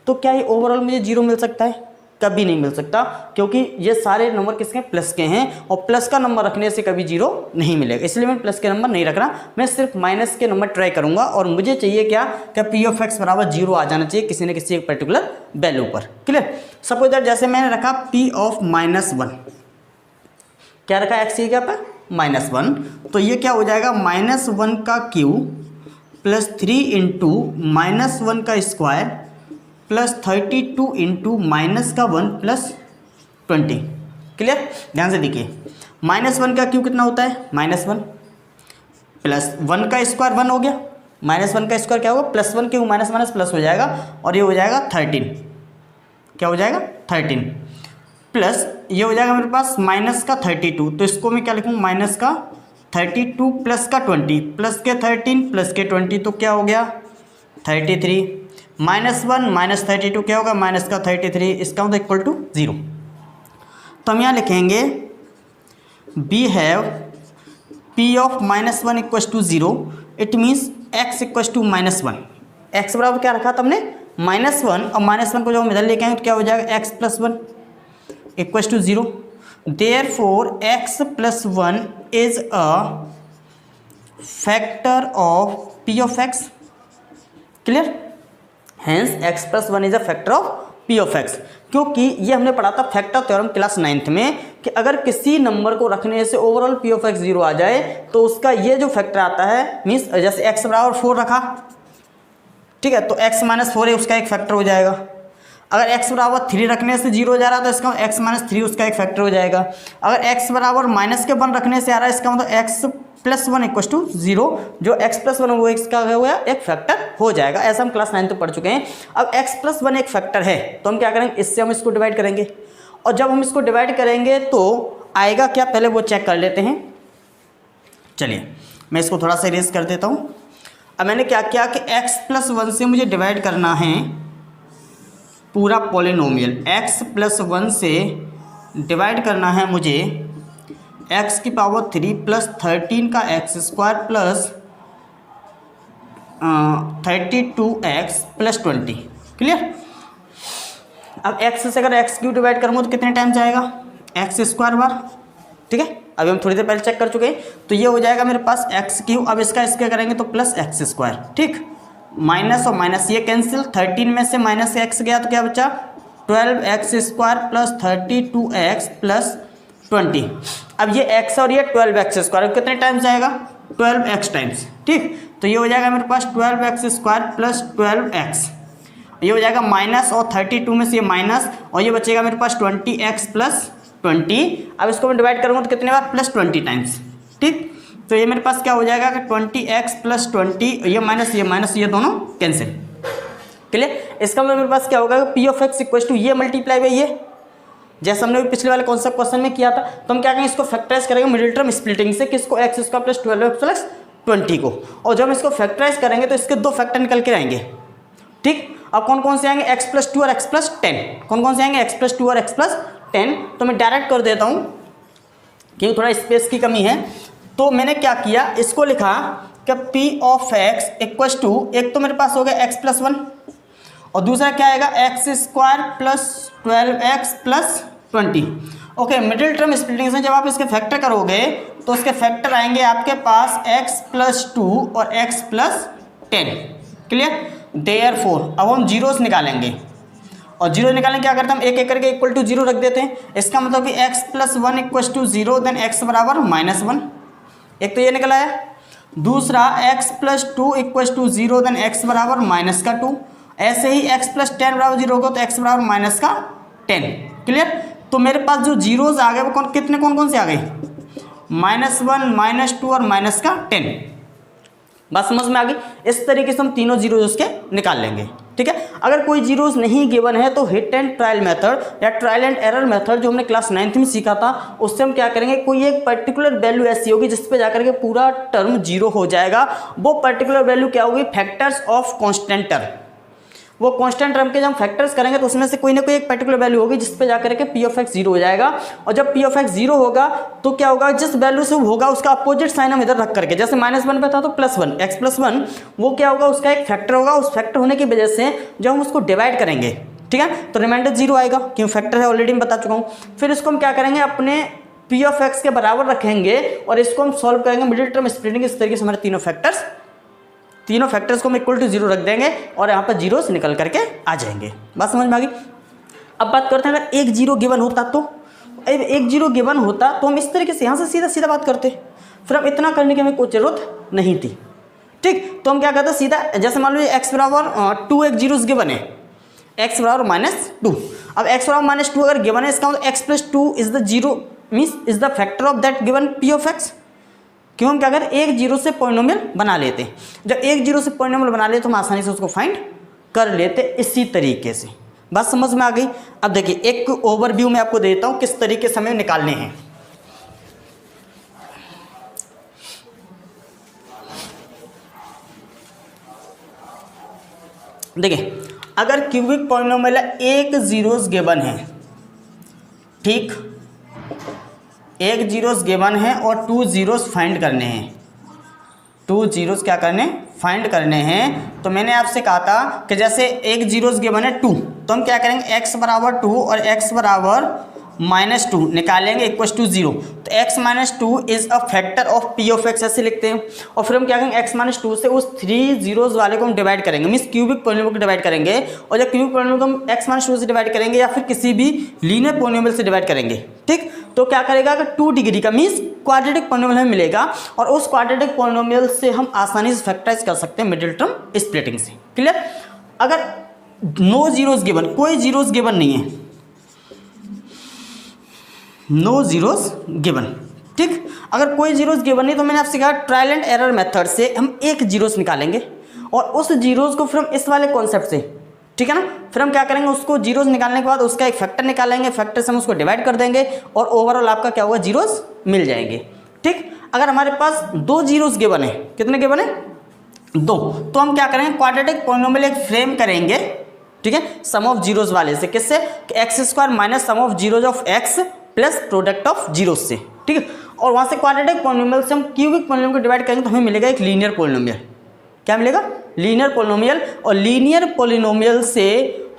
तो क्या ये ओवरऑल मुझे 0 मिल सकता है? कभी नहीं मिल सकता, क्योंकि ये सारे नंबर किसके प्लस के हैं और प्लस का नंबर रखने से कभी 0 नहीं मिलेगा, इसलिए मैं प्लस के नंबर नहीं रख रहा, मैं सिर्फ माइनस के नंबर ट्राई करूंगा। और मुझे चाहिए क्या, पी ऑफ एक्स बराबर 0 आ जाना चाहिए किसी न किसी एक पर्टिकुलर वैल्यू पर। क्लियर? सपोज दैट जैसे मैंने रखा पी ऑफ -1, क्या रखा, एक्स क्या पर -1, तो ये क्या हो जाएगा, -1 का क्यू प्लस 3 इंटू -1 का स्क्वायर प्लस 32 इंटू माइनस का 1 प्लस 20। क्लियर? ध्यान से देखिए, -1 का क्यू कितना होता है, -1 प्लस 1 का स्क्वायर 1 हो गया, -1 का स्क्वायर क्या होगा, +1 क्यों, माइनस माइनस प्लस हो जाएगा और ये हो जाएगा 13, क्या हो जाएगा 13, प्लस ये हो जाएगा मेरे पास माइनस का 32, तो इसको मैं क्या लिखूँ, माइनस का 32 प्लस का 20, प्लस के 13 प्लस के 20 तो क्या हो गया 33, -1 माइनस 32 क्या होगा, माइनस का 33, इसका मतलब इक्वल टू 0। तो हम यहाँ लिखेंगे we have p of -1 equal to 0, it means x equal to -1, x बराबर क्या रखा था हमने, -1, और -1 को जब हम इधर लेके आएंगे तो क्या हो जाएगा, x + 1 equal to 0, therefore x + 1 is a factor of p of x। Clear? Hence x + 1 is a factor of p of x, क्योंकि ये हमने पढ़ा था फैक्टर थ्योरम क्लास 9th में कि अगर किसी नंबर को रखने से ओवरऑल p ऑफ x 0 आ जाए तो उसका ये जो फैक्टर आता है, मीन्स जैसे x बराबर 4 रखा, ठीक है, तो x - 4 है उसका एक फैक्टर हो जाएगा। अगर x बराबर 3 रखने से 0 हो जा रहा है तो इसका x - 3 उसका एक फैक्टर हो जाएगा। अगर x बराबर -1 रखने से आ रहा है इसका मतलब x + 1 इक्वल टू 0, जो x + 1 वो इसका हो गया एक फैक्टर हो जाएगा। ऐसा हम क्लास 9 में पढ़ चुके हैं। अब x + 1 एक फैक्टर है तो हम क्या करेंगे, इससे हम इसको डिवाइड करेंगे, और जब हम इसको डिवाइड करेंगे तो आएगा क्या, पहले वो चेक कर लेते हैं। चलिए मैं इसको थोड़ा सा इरेज कर देता हूँ। अब मैंने क्या किया कि x + 1 से मुझे डिवाइड करना है पूरा पॉलिनोमियल, x + 1 से डिवाइड करना है मुझे x की पावर 3 प्लस 13 का x² plus 32x plus 20। Clear? अब x से अगर x³ डिवाइड करूँगा तो कितने टाइम्स आएगा, x² बार। ठीक है, अभी हम थोड़ी देर पहले चेक कर चुके हैं, तो ये हो जाएगा मेरे पास x³। अब इसका इसका करेंगे तो प्लस x²। ठीक, माइनस और माइनस ये कैंसिल, 13 में से माइनस x गया तो क्या बचा, 12x² प्लस 32x प्लस 20। अब ये x और ये 12x² कितने टाइम्स आएगा, 12x टाइम्स। ठीक, तो ये हो जाएगा मेरे पास 12x² प्लस 12x, ये हो जाएगा माइनस, और 32 में से ये माइनस, और ये बचेगा मेरे पास 20x प्लस 20। अब इसको मैं डिवाइड करूँगा तो कितने बार, प्लस 20 टाइम्स। ठीक, तो ये मेरे पास क्या हो जाएगा कि 20x प्लस 20, ये माइनस ये दोनों कैंसिल। क्लियर? इसका मतलब मेरे पास क्या होगा, p of x equal to ये मल्टीप्लाई बाई ये, जैसे हमने पिछले वाले कॉन्सेप्ट क्वेश्चन में किया था। तो हम क्या करेंगे, इसको फैक्टराइज करेंगे मिडिल टर्म स्प्लिटिंग से, किसको, x² प्लस 12x प्लस 20 को, और जब हम इसको फैक्टराइज करेंगे तो इसके 2 फैक्टर निकल के आएंगे। ठीक, अब कौन कौन से आएंगे, x + 2 और x + 10, कौन कौन से आएंगे, x + 2 और x + 10। तो मैं डायरेक्ट कर देता हूँ क्योंकि थोड़ा स्पेस की कमी है। तो मैंने क्या किया, इसको लिखा कि p of x equal to, एक तो मेरे पास हो गया एक्स प्लस वन और दूसरा क्या आएगा x square plus 12x plus 20। Okay, middle term splitting से जब आप इसके फैक्टर करोगे तो उसके फैक्टर आएंगे आपके पास x प्लस 2 और x प्लस 10। क्लियर? देयरफॉर अब हम जीरोस निकालेंगे और जीरो निकालेंगे क्या करते हैं हम एक एक करके इक्वल टू जीरो रख देते हैं। इसका मतलब कि x plus one equal to zero then x बराबर माइनस वन, एक तो ये निकला है। दूसरा x plus two equal to zero then x बराबर माइनस का 2। ऐसे ही x प्लस 10 बराबर जीरो होगा तो x बराबर माइनस का 10। क्लियर? तो मेरे पास जो जीरोज आ गए वो कौन कौन से आ गए? -1, -2 और माइनस का 10। बात समझ में आ गई? इस तरीके से हम तीनों जीरोज उसके निकाल लेंगे। ठीक है, अगर कोई जीरोज नहीं गिवन है तो हिट एंड ट्रायल मेथड या ट्रायल एंड एरर मेथड जो हमने क्लास 9th में सीखा था उससे हम क्या करेंगे, कोई एक पर्टिकुलर वैल्यू ऐसी होगी जिस पे जाकर के पूरा टर्म जीरो हो जाएगा। वो पर्टिकुलर वैल्यू क्या होगी? Factors of constant term. वो कांस्टेंट टर्म के जब हम फैक्टर्स करेंगे तो उसमें से कोई ना कोई एक पर्टिकुलर वैल्यू होगी जिस पे जाकर के पी ऑफ एक्स जीरो हो जाएगा। और जब पी ऑफ एक्स जीरो होगा तो क्या होगा, जिस वैल्यू से होगा उसका अपोजिट साइन हम इधर रख करके, जैसे -1 पे था तो +1 एक्स प्लस वन, वो क्या होगा उसका एक फैक्टर होगा। उस फैक्टर होने की वजह से जब हम उसको डिवाइड करेंगे, ठीक है, तो रिमाइंडर जीरो आएगा क्योंकि फैक्टर है, ऑलरेडी मैं बता चुका हूँ। फिर इसको हम क्या करेंगे, अपने पी ऑफ एक्स के बराबर रखेंगे और इसको हम सॉल्व करेंगे मिडिल टर्म स्प्लिटिंग। इस तरीके से हमारे तीनों फैक्टर्स को हम इक्वल टू जीरो रख देंगे और यहाँ पर जीरोस निकल करके आ जाएंगे। बात समझ में आ गई? अब बात करते हैं, अगर एक जीरो गिवन होता तो एक जीरो गिवन होता तो हम इस तरीके से यहाँ से सीधा सीधा बात करते, फिर अब इतना करने की हमें कोई जरूरत नहीं थी। ठीक, तो हम क्या करते सीधा, जैसे मान लीजिए एक्स बराबर 2 एक जीरोस गिवन है, एक्स बराबर -2। अब एक्स बराबर -2 अगर गिवन है, इसका मतलब x plus 2 is the zero means is the factor of that given P of x. क्यों? हम क्या करें, एक जीरो से पॉलिनोमियल बना लेते हैं। जब एक जीरो से पॉलिनोमियल बना लेते तो हम आसानी से उसको फाइंड कर लेते इसी तरीके से। बात समझ में आ गई? अब देखिए एक ओवरव्यू में आपको देता हूं किस तरीके से हमें निकालने हैं। देखिए अगर क्यूबिक पॉलिनोमियल एक जीरोस गिवन है, ठीक, एक जीरोस गिवन है और 2 जीरोस फाइंड करने हैं, 2 जीरोस क्या करने, फाइंड करने हैं। तो मैंने आपसे कहा था कि जैसे एक जीरोस गिवन है 2, तो हम क्या करेंगे x बराबर 2 और x बराबर -2 निकालेंगे इक्वल टू 0। तो x -2 is a factor of p of x ऐसे लिखते हैं। और फिर हम क्या करेंगे, x -2 से उस 3 जीरोस वाले को हम डिवाइड करेंगे, मीन्स क्यूबिक पॉलिनोमियल को डिवाइड करेंगे। और जब क्यूबिक पॉलिनोमियल को हम x -2 से डिवाइड करेंगे या फिर किसी भी लीनियर पॉलिनोमियल से डिवाइड करेंगे, ठीक, तो क्या करेगा कि 2 डिग्री का मीन्स क्वाड्रेटिक पॉलिनोमियल हमें मिलेगा और उस क्वाड्रेटिक पॉलिनोमियल से हम आसानी से फैक्टराइज कर सकते हैं मिडिल टर्म स्प्लिटिंग से। क्लियर? अगर नो जीरोस गिवन, कोई जीरोस गिवन नहीं है, नो जीरोस गिवन, ठीक, अगर कोई जीरोस गिवन नहीं तो मैंने आपसे कहा ट्रायल एंड एरर मेथड से हम एक जीरोस निकालेंगे और उस जीरोस को फिर हम इस वाले कॉन्सेप्ट से, ठीक है ना, फिर हम क्या करेंगे, उसको जीरोस निकालने के बाद उसका एक फैक्टर निकालेंगे, फैक्टर से हम उसको डिवाइड कर देंगे और ओवरऑल आपका क्या होगा, जीरोस मिल जाएंगे। ठीक, अगर हमारे पास 2 जीरोस गिवन है, कितने गिवन है, 2, तो हम क्या करेंगे, क्वाड्रेटिक पॉलिनोमियल एक फ्रेम करेंगे, ठीक है, सम ऑफ जीरोस वाले से, किससे, x square minus sum of zeros of x plus product of zeros से, ठीक है। और वहाँ से क्वाड्रेटिक पॉलिनोमियल से हम क्यूबिक पॉलिनोमियल को डिवाइड करेंगे तो हमें मिलेगा एक लीनियर पॉलिनोमियल। क्या मिलेगा, लीनियर पॉलिनोमियल। और लीनियर पॉलिनोमियल से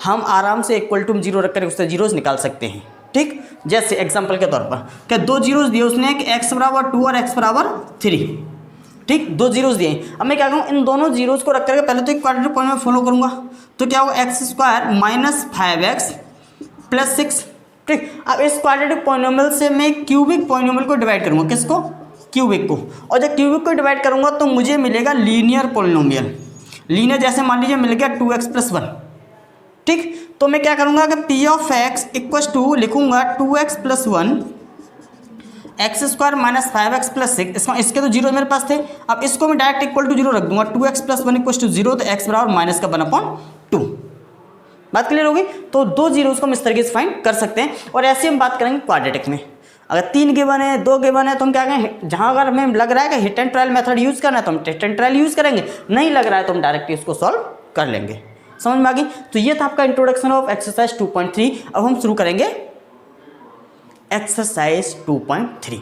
हम आराम से इक्वल टू 0 रख कर उससे जीरोस निकाल सकते हैं। ठीक, जैसे एग्जांपल के तौर पर क्या 2 जीरोस दिए उसने कि x बराबर 2 और x बराबर 3, ठीक, 2 जीरोस दिए। अब मैं क्या करूँ, इन दोनों जीरोस को रख करके पहले तो एक क्वाड्रेटिक पॉलिनोमियल फॉलो करूँगा, तो क्या होगा, x square minus 5x plus 6। ठीक, अब इस क्वाड्रेटिक पॉलिनोमियल से मैं क्यूबिक पॉलिनोमियल को डिवाइड करूँगा, किसको, क्यूबिक को। और जब क्यूबिक को डिवाइड करूँगा तो मुझे मिलेगा लीनियर पॉलिनोमियल। लीनियर जैसे मान लीजिए मिल गया 2x प्लस 1, ठीक, तो मैं क्या करूँगा कि p of x equal to लिखूँगा 2x plus 1 x square minus 5x plus 6। इसके तो जीरो मेरे पास थे, अब इसको मैं डायरेक्ट इक्वल टू 0 रख दूंगा, 2x प्लस 1 इक्वल टू 0, तो x बराबर माइनस का 1/2। बात क्लियर होगी। तो 2 जीरोस को हम इस तरीके से फाइंड कर सकते हैं। और ऐसे हम बात करेंगे क्वाड्रेटिक में, अगर 3 गिवन है, 2 गिवन है, तो हम क्या करें, जहाँ अगर हमें लग रहा है कि hit and trial method use करना है तो हम हिट एंड ट्रायल यूज़ करेंगे, नहीं लग रहा है तो हम डायरेक्टली इसको सॉल्व कर लेंगे। समझ में आ गई। तो ये था आपका इंट्रोडक्शन ऑफ एक्सरसाइज 2.3। अब हम शुरू करेंगे एक्सरसाइज 2.3।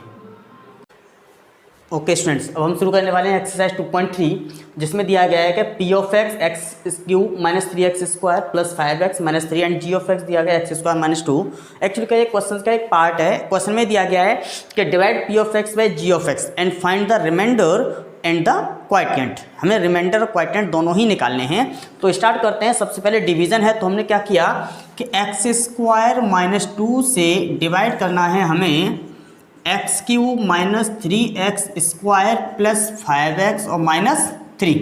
ओके स्टूडेंट्स, अब हम शुरू करने वाले हैं एक्सरसाइज 2.3, जिसमें दिया गया है कि p of x cube minus 3x square plus 5x minus 3 and g of x दिया गया एक्स स्क्वायर माइनस 2। एक्चुअली का एक क्वेश्चन का एक पार्ट है। क्वेश्चन में दिया गया है कि divide P of X by G of X and find the remainder and the quotient. हमें रिमाइंडर और क्वाइटेंट दोनों ही निकालने हैं। तो स्टार्ट करते हैं। सबसे पहले डिवीजन है, तो हमने क्या किया कि एक्स स्क्वायर माइनस 2 से डिवाइड करना है हमें x cube minus 3x square plus 5x और माइनस 3।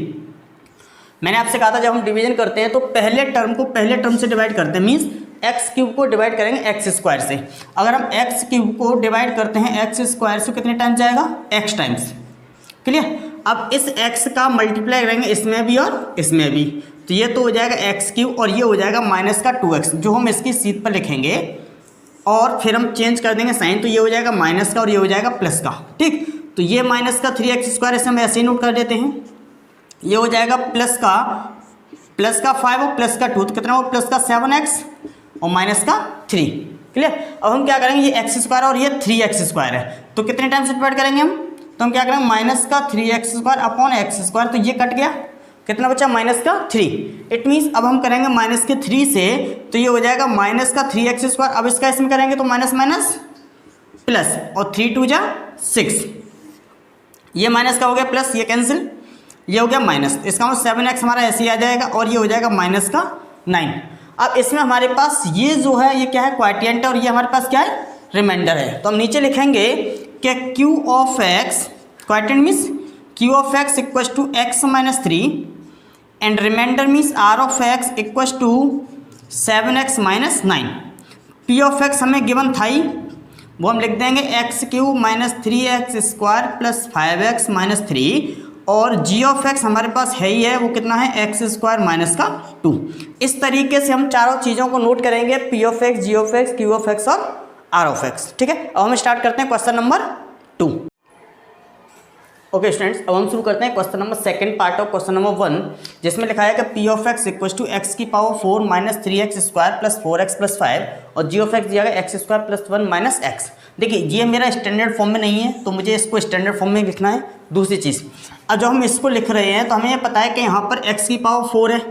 मैंने आपसे कहा था जब हम डिवीजन करते हैं तो पहले टर्म को पहले टर्म से डिवाइड करते हैं, मीन्स एक्स क्यूब को डिवाइड करेंगे एक्स स्क्वायर से। अगर हम एक्स क्यूब को डिवाइड करते हैं एक्स स्क्वायर से कितने टाइम्स जाएगा? x times. क्लियर? अब इस x का मल्टीप्लाई करेंगे इसमें भी और इसमें भी, तो ये तो हो जाएगा एक्स क्यूब और ये हो जाएगा माइनस का 2x, जो हम इसकी सीट पर लिखेंगे और फिर हम चेंज कर देंगे साइन, तो ये हो जाएगा माइनस का और ये हो जाएगा प्लस का। ठीक, तो ये माइनस का 3x स्क्वायर इसे हम ऐसे ही नोट कर देते हैं। ये हो जाएगा प्लस का 5 और प्लस का 2, तो कितना हो? प्लस का 7x और माइनस का 3। क्लियर? अब हम क्या करेंगे, ये एक्स स्क्वायर और ये 3x स्क्वायर है, तो कितने टाइम से डिवाइड करेंगे हम? तो हम क्या करेंगे, माइनस का 3x square upon x square, तो ये कट गया, कितना बचा? माइनस का 3। इट मीन्स अब हम करेंगे माइनस के 3 से, तो ये हो जाएगा माइनस का 3x स्क्वायर। अब इसका इसमें करेंगे तो माइनस माइनस प्लस और 3 2 जा 6, ये माइनस का हो गया प्लस, ये कैंसिल, ये हो गया माइनस, इसका मतलब 7x हमारा ऐसे ही आ जाएगा और ये हो जाएगा माइनस का 9। अब इसमें हमारे पास ये जो है ये क्या है? क्वाटिएंट है और ये हमारे पास क्या है? रिमाइंडर है। तो हम नीचे लिखेंगे कि q of x, quotient means q of x equals to x minus 3 and remainder means r of x equals to 7x minus 9। p of x हमें गिवन था ही, वो हम लिख देंगे X cube minus 3x square plus 5x minus 3, और g ऑफ x हमारे पास है ही है, वो कितना है? एक्स स्क्वायर माइनस का 2। इस तरीके से हम चारों चीज़ों को नोट करेंगे, p of x, g of x, q of x और r ऑफ x। ठीक है, अब हम स्टार्ट करते हैं क्वेश्चन नंबर 2। ओके स्टूडेंट्स, अब हम शुरू करते हैं question number second part of question number 1, जिसमें लिखा है कि p of x equals to X की power 4 minus 3x square plus 4x plus 5 और g ऑफ x दिया गया X square plus 1 minus x। देखिए ये मेरा स्टैंडर्ड फॉर्म में नहीं है, तो मुझे इसको स्टैंडर्ड फॉर्म में लिखना है। दूसरी चीज़, अब जब हम इसको लिख रहे हैं तो हमें ये पता है कि यहाँ पर x की पावर 4 है,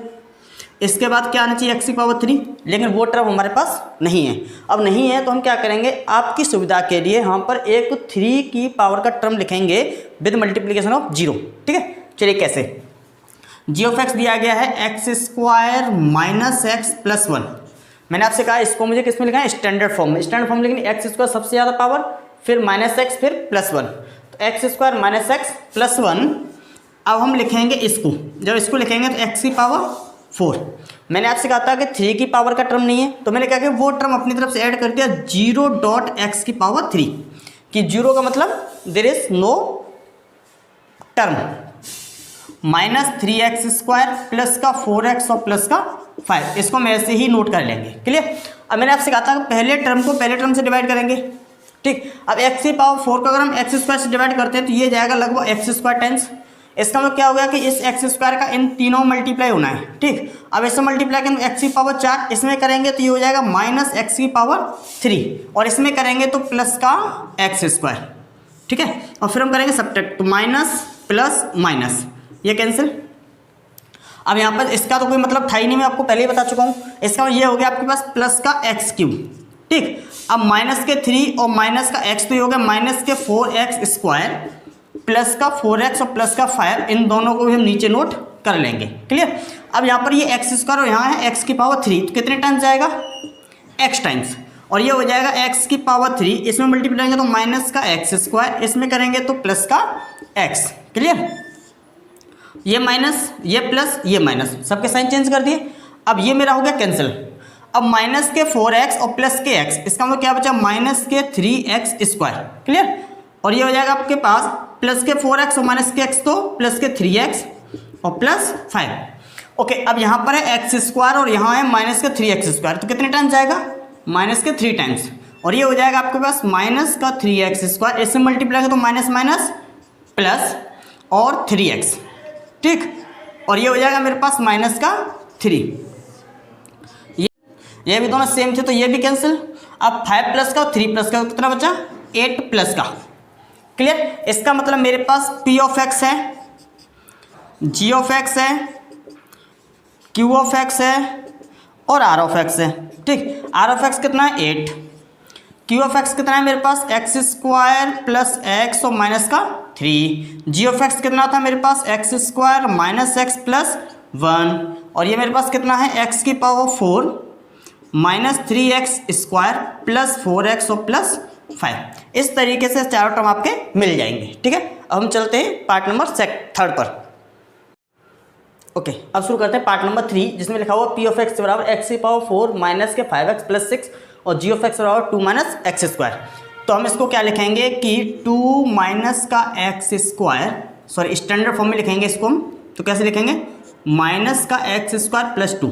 इसके बाद क्या आना चाहिए? x की पावर 3, लेकिन वो टर्म हमारे पास नहीं है। अब नहीं है तो हम क्या करेंगे, आपकी सुविधा के लिए यहाँ पर एक 3 की पावर का टर्म लिखेंगे विद मल्टीप्लिकेशन ऑफ 0। ठीक है, चलिए कैसे? g ऑफ x दिया गया है x square minus X plus 1। मैंने आपसे कहा इसको मुझे किस में लिखना है? स्टैंडर्ड फॉर्म में। स्टैंडर्ड फॉर्म लिखने एक्स स्क्वायर सबसे ज़्यादा पावर, फिर माइनस एक्स, फिर प्लस 1, तो x square minus X plus 1। अब हम लिखेंगे इसको, जब इसको लिखेंगे तो एक्स की पावर 4। मैंने आपसे कहा था कि 3 की पावर का टर्म नहीं है, तो मैंने क्या किया, वो टर्म अपनी तरफ से ऐड कर दिया 0.x की पावर 3, कि 0 का मतलब there is no term, minus 3x square plus का 4x और प्लस का 5। इसको हम ऐसे ही नोट कर लेंगे। क्लियर? अब मैंने आपसे कहा था पहले टर्म को पहले टर्म से डिवाइड करेंगे। ठीक, अब x की पावर 4 को अगर हम एक्स स्क्वायर से डिवाइड करते हैं तो ये जाएगा लगभग एक्स स्क्वायर टाइम्स। इसका मतलब क्या हो गया कि इस एक्स स्क्वायर का इन तीनों मल्टीप्लाई होना है। ठीक, अब इसमें मल्टीप्लाई करेंगे एक्स की पावर 4, इसमें करेंगे तो ये हो जाएगा माइनस एक्स की पावर 3, और इसमें करेंगे तो प्लस का एक्स स्क्वायर। ठीक है, और फिर हम करेंगे सब्ट्रैक्ट, तो माइनस प्लस माइनस, ये कैंसिल। अब यहाँ पर इसका तो कोई मतलब था ही नहीं, मैं आपको पहले ही बता चुका हूँ। इसका ये हो गया आपके पास प्लस का एक्स क्यूब। ठीक, अब माइनस के 3 और माइनस का x, तो ये हो गया माइनस के 4x स्क्वायर प्लस का 4x और प्लस का 5, इन दोनों को भी हम नीचे नोट कर लेंगे। क्लियर? अब यहाँ पर ये एक्स स्क्वायर और यहाँ है x की पावर 3, तो कितने टाइम्स जाएगा? x टाइम्स, और ये हो जाएगा x की पावर 3, इसमें मल्टीप्लाई करेंगे तो माइनस का एक्स स्क्वायर, इसमें करेंगे तो प्लस का x। क्लियर? ये माइनस, ये प्लस, ये माइनस, सबके साइन चेंज कर दिए। अब ये मेरा हो गया कैंसिल। अब माइनस के 4x और प्लस के x, इसका मतलब क्या बचा? माइनस के 3x स्क्वायर। क्लियर? और ये हो जाएगा आपके पास प्लस के 4x और माइनस के x, तो प्लस के 3x और प्लस 5। ओके, अब यहाँ पर है एक्स स्क्वायर और यहाँ है माइनस के 3x स्क्वायर, तो कितने टाइम्स जाएगा? माइनस के 3 टाइम्स, और ये हो जाएगा आपके पास माइनस का 3x स्क्वायर, इससे मल्टीप्लाई करें तो माइनस माइनस प्लस और 3x। ठीक, और ये हो जाएगा मेरे पास माइनस का 3, ये भी दोनों सेम थे तो ये भी कैंसिल। अब 5 प्लस का 3 प्लस का कितना बचा? 8 प्लस का क्लियर। इसका मतलब मेरे पास पी ऑफ एक्स है, जी ऑफ एक्स है, क्यू ऑफ एक्स है और आर ऑफ एक्स है। ठीक, आर ऑफ एक्स कितना है 8, क्यू ऑफ एक्स कितना है मेरे पास एक्स स्क्वायर प्लस एक्स और माइनस का 3, जी ऑफ एक्स कितना था मेरे पास X square minus X plus 1, और ये मेरे पास कितना है एक्स की power 4 minus 3x square plus 4x और प्लस 5। इस तरीके से चारों टर्म आपके मिल जाएंगे। ठीक है, अब हम चलते हैं पार्ट नंबर 3 पर। ओके, अब शुरू करते हैं पार्ट नंबर 3, जिसमें लिखा हुआ पी ऑफ एक्स बराबर एक्स की पावर 4 माइनस के 5x प्लस 6 और जी ऑफ एक्स बराबर 2 माइनस एक्स स्क्वायर। तो हम इसको क्या लिखेंगे कि 2 माइनस का x square, sorry standard form में लिखेंगे इसको हम, तो कैसे लिखेंगे माइनस का एक्स स्क्वायर प्लस 2।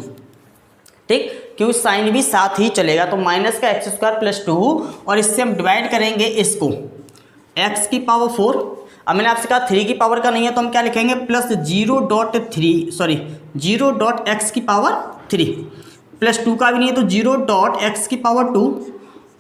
ठीक, क्योंकि साइन भी साथ ही चलेगा, तो माइनस का एक्स स्क्वायर प्लस 2 और इससे हम डिवाइड करेंगे इसको एक्स की पावर 4। अब मैंने आपसे कहा 3 की पावर का नहीं है तो हम क्या लिखेंगे प्लस 0.x की पावर 3 प्लस 2 का भी नहीं है तो 0.x की पावर 2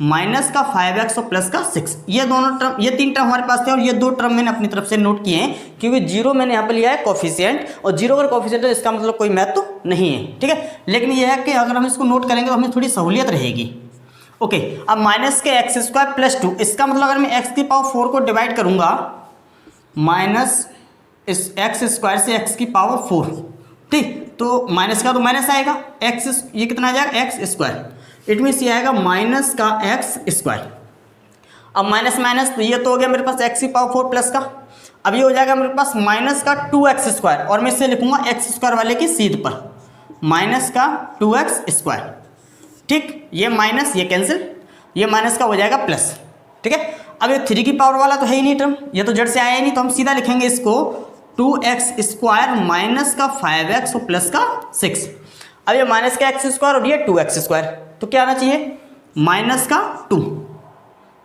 माइनस का 5x और प्लस का 6। ये दोनों टर्म, ये 3 टर्म हमारे पास थे और ये 2 टर्म मैंने अपनी तरफ से नोट किए हैं, क्योंकि 0 मैंने यहाँ पर लिया है कोफिशिएंट, और 0 अगर कोफिशिएंट है इसका मतलब कोई महत्व तो नहीं है। ठीक है, लेकिन यह है कि अगर हम इसको नोट करेंगे तो हमें थोड़ी सहूलियत रहेगी। ओके, अब माइनस के एक्स स्क्वायर प्लस 2, इसका मतलब अगर मैं एक्स की पावर 4 को डिवाइड करूंगा माइनस इस एक्स स्क्वायर से एक्स की पावर 4, ठीक, तो माइनस का तो माइनस आएगा, एक्स ये कितना आ जाएगा एक्स स्क्वायर, इट मीन्स ये आएगा माइनस का एक्स स्क्वायर। अब माइनस माइनस तो ये तो हो गया मेरे पास एक्स की पावर 4 प्लस का, अब ये हो जाएगा मेरे पास माइनस का 2x स्क्वायर, और मैं इसे लिखूंगा एक्स स्क्वायर वाले की सीध पर माइनस का 2x स्क्वायर। ठीक, ये माइनस ये कैंसिल, ये माइनस का हो जाएगा प्लस। ठीक है, अब ये 3 की पावर वाला तो है ही नहीं टर्म, ये तो जड़ से आया ही नहीं, तो हम सीधा लिखेंगे इसको 2x स्क्वायर माइनस का 5x और प्लस का 6। अब ये माइनस का एक्स स्क्वायर और ये 2x स्क्वायर, तो क्या आना चाहिए माइनस का 2।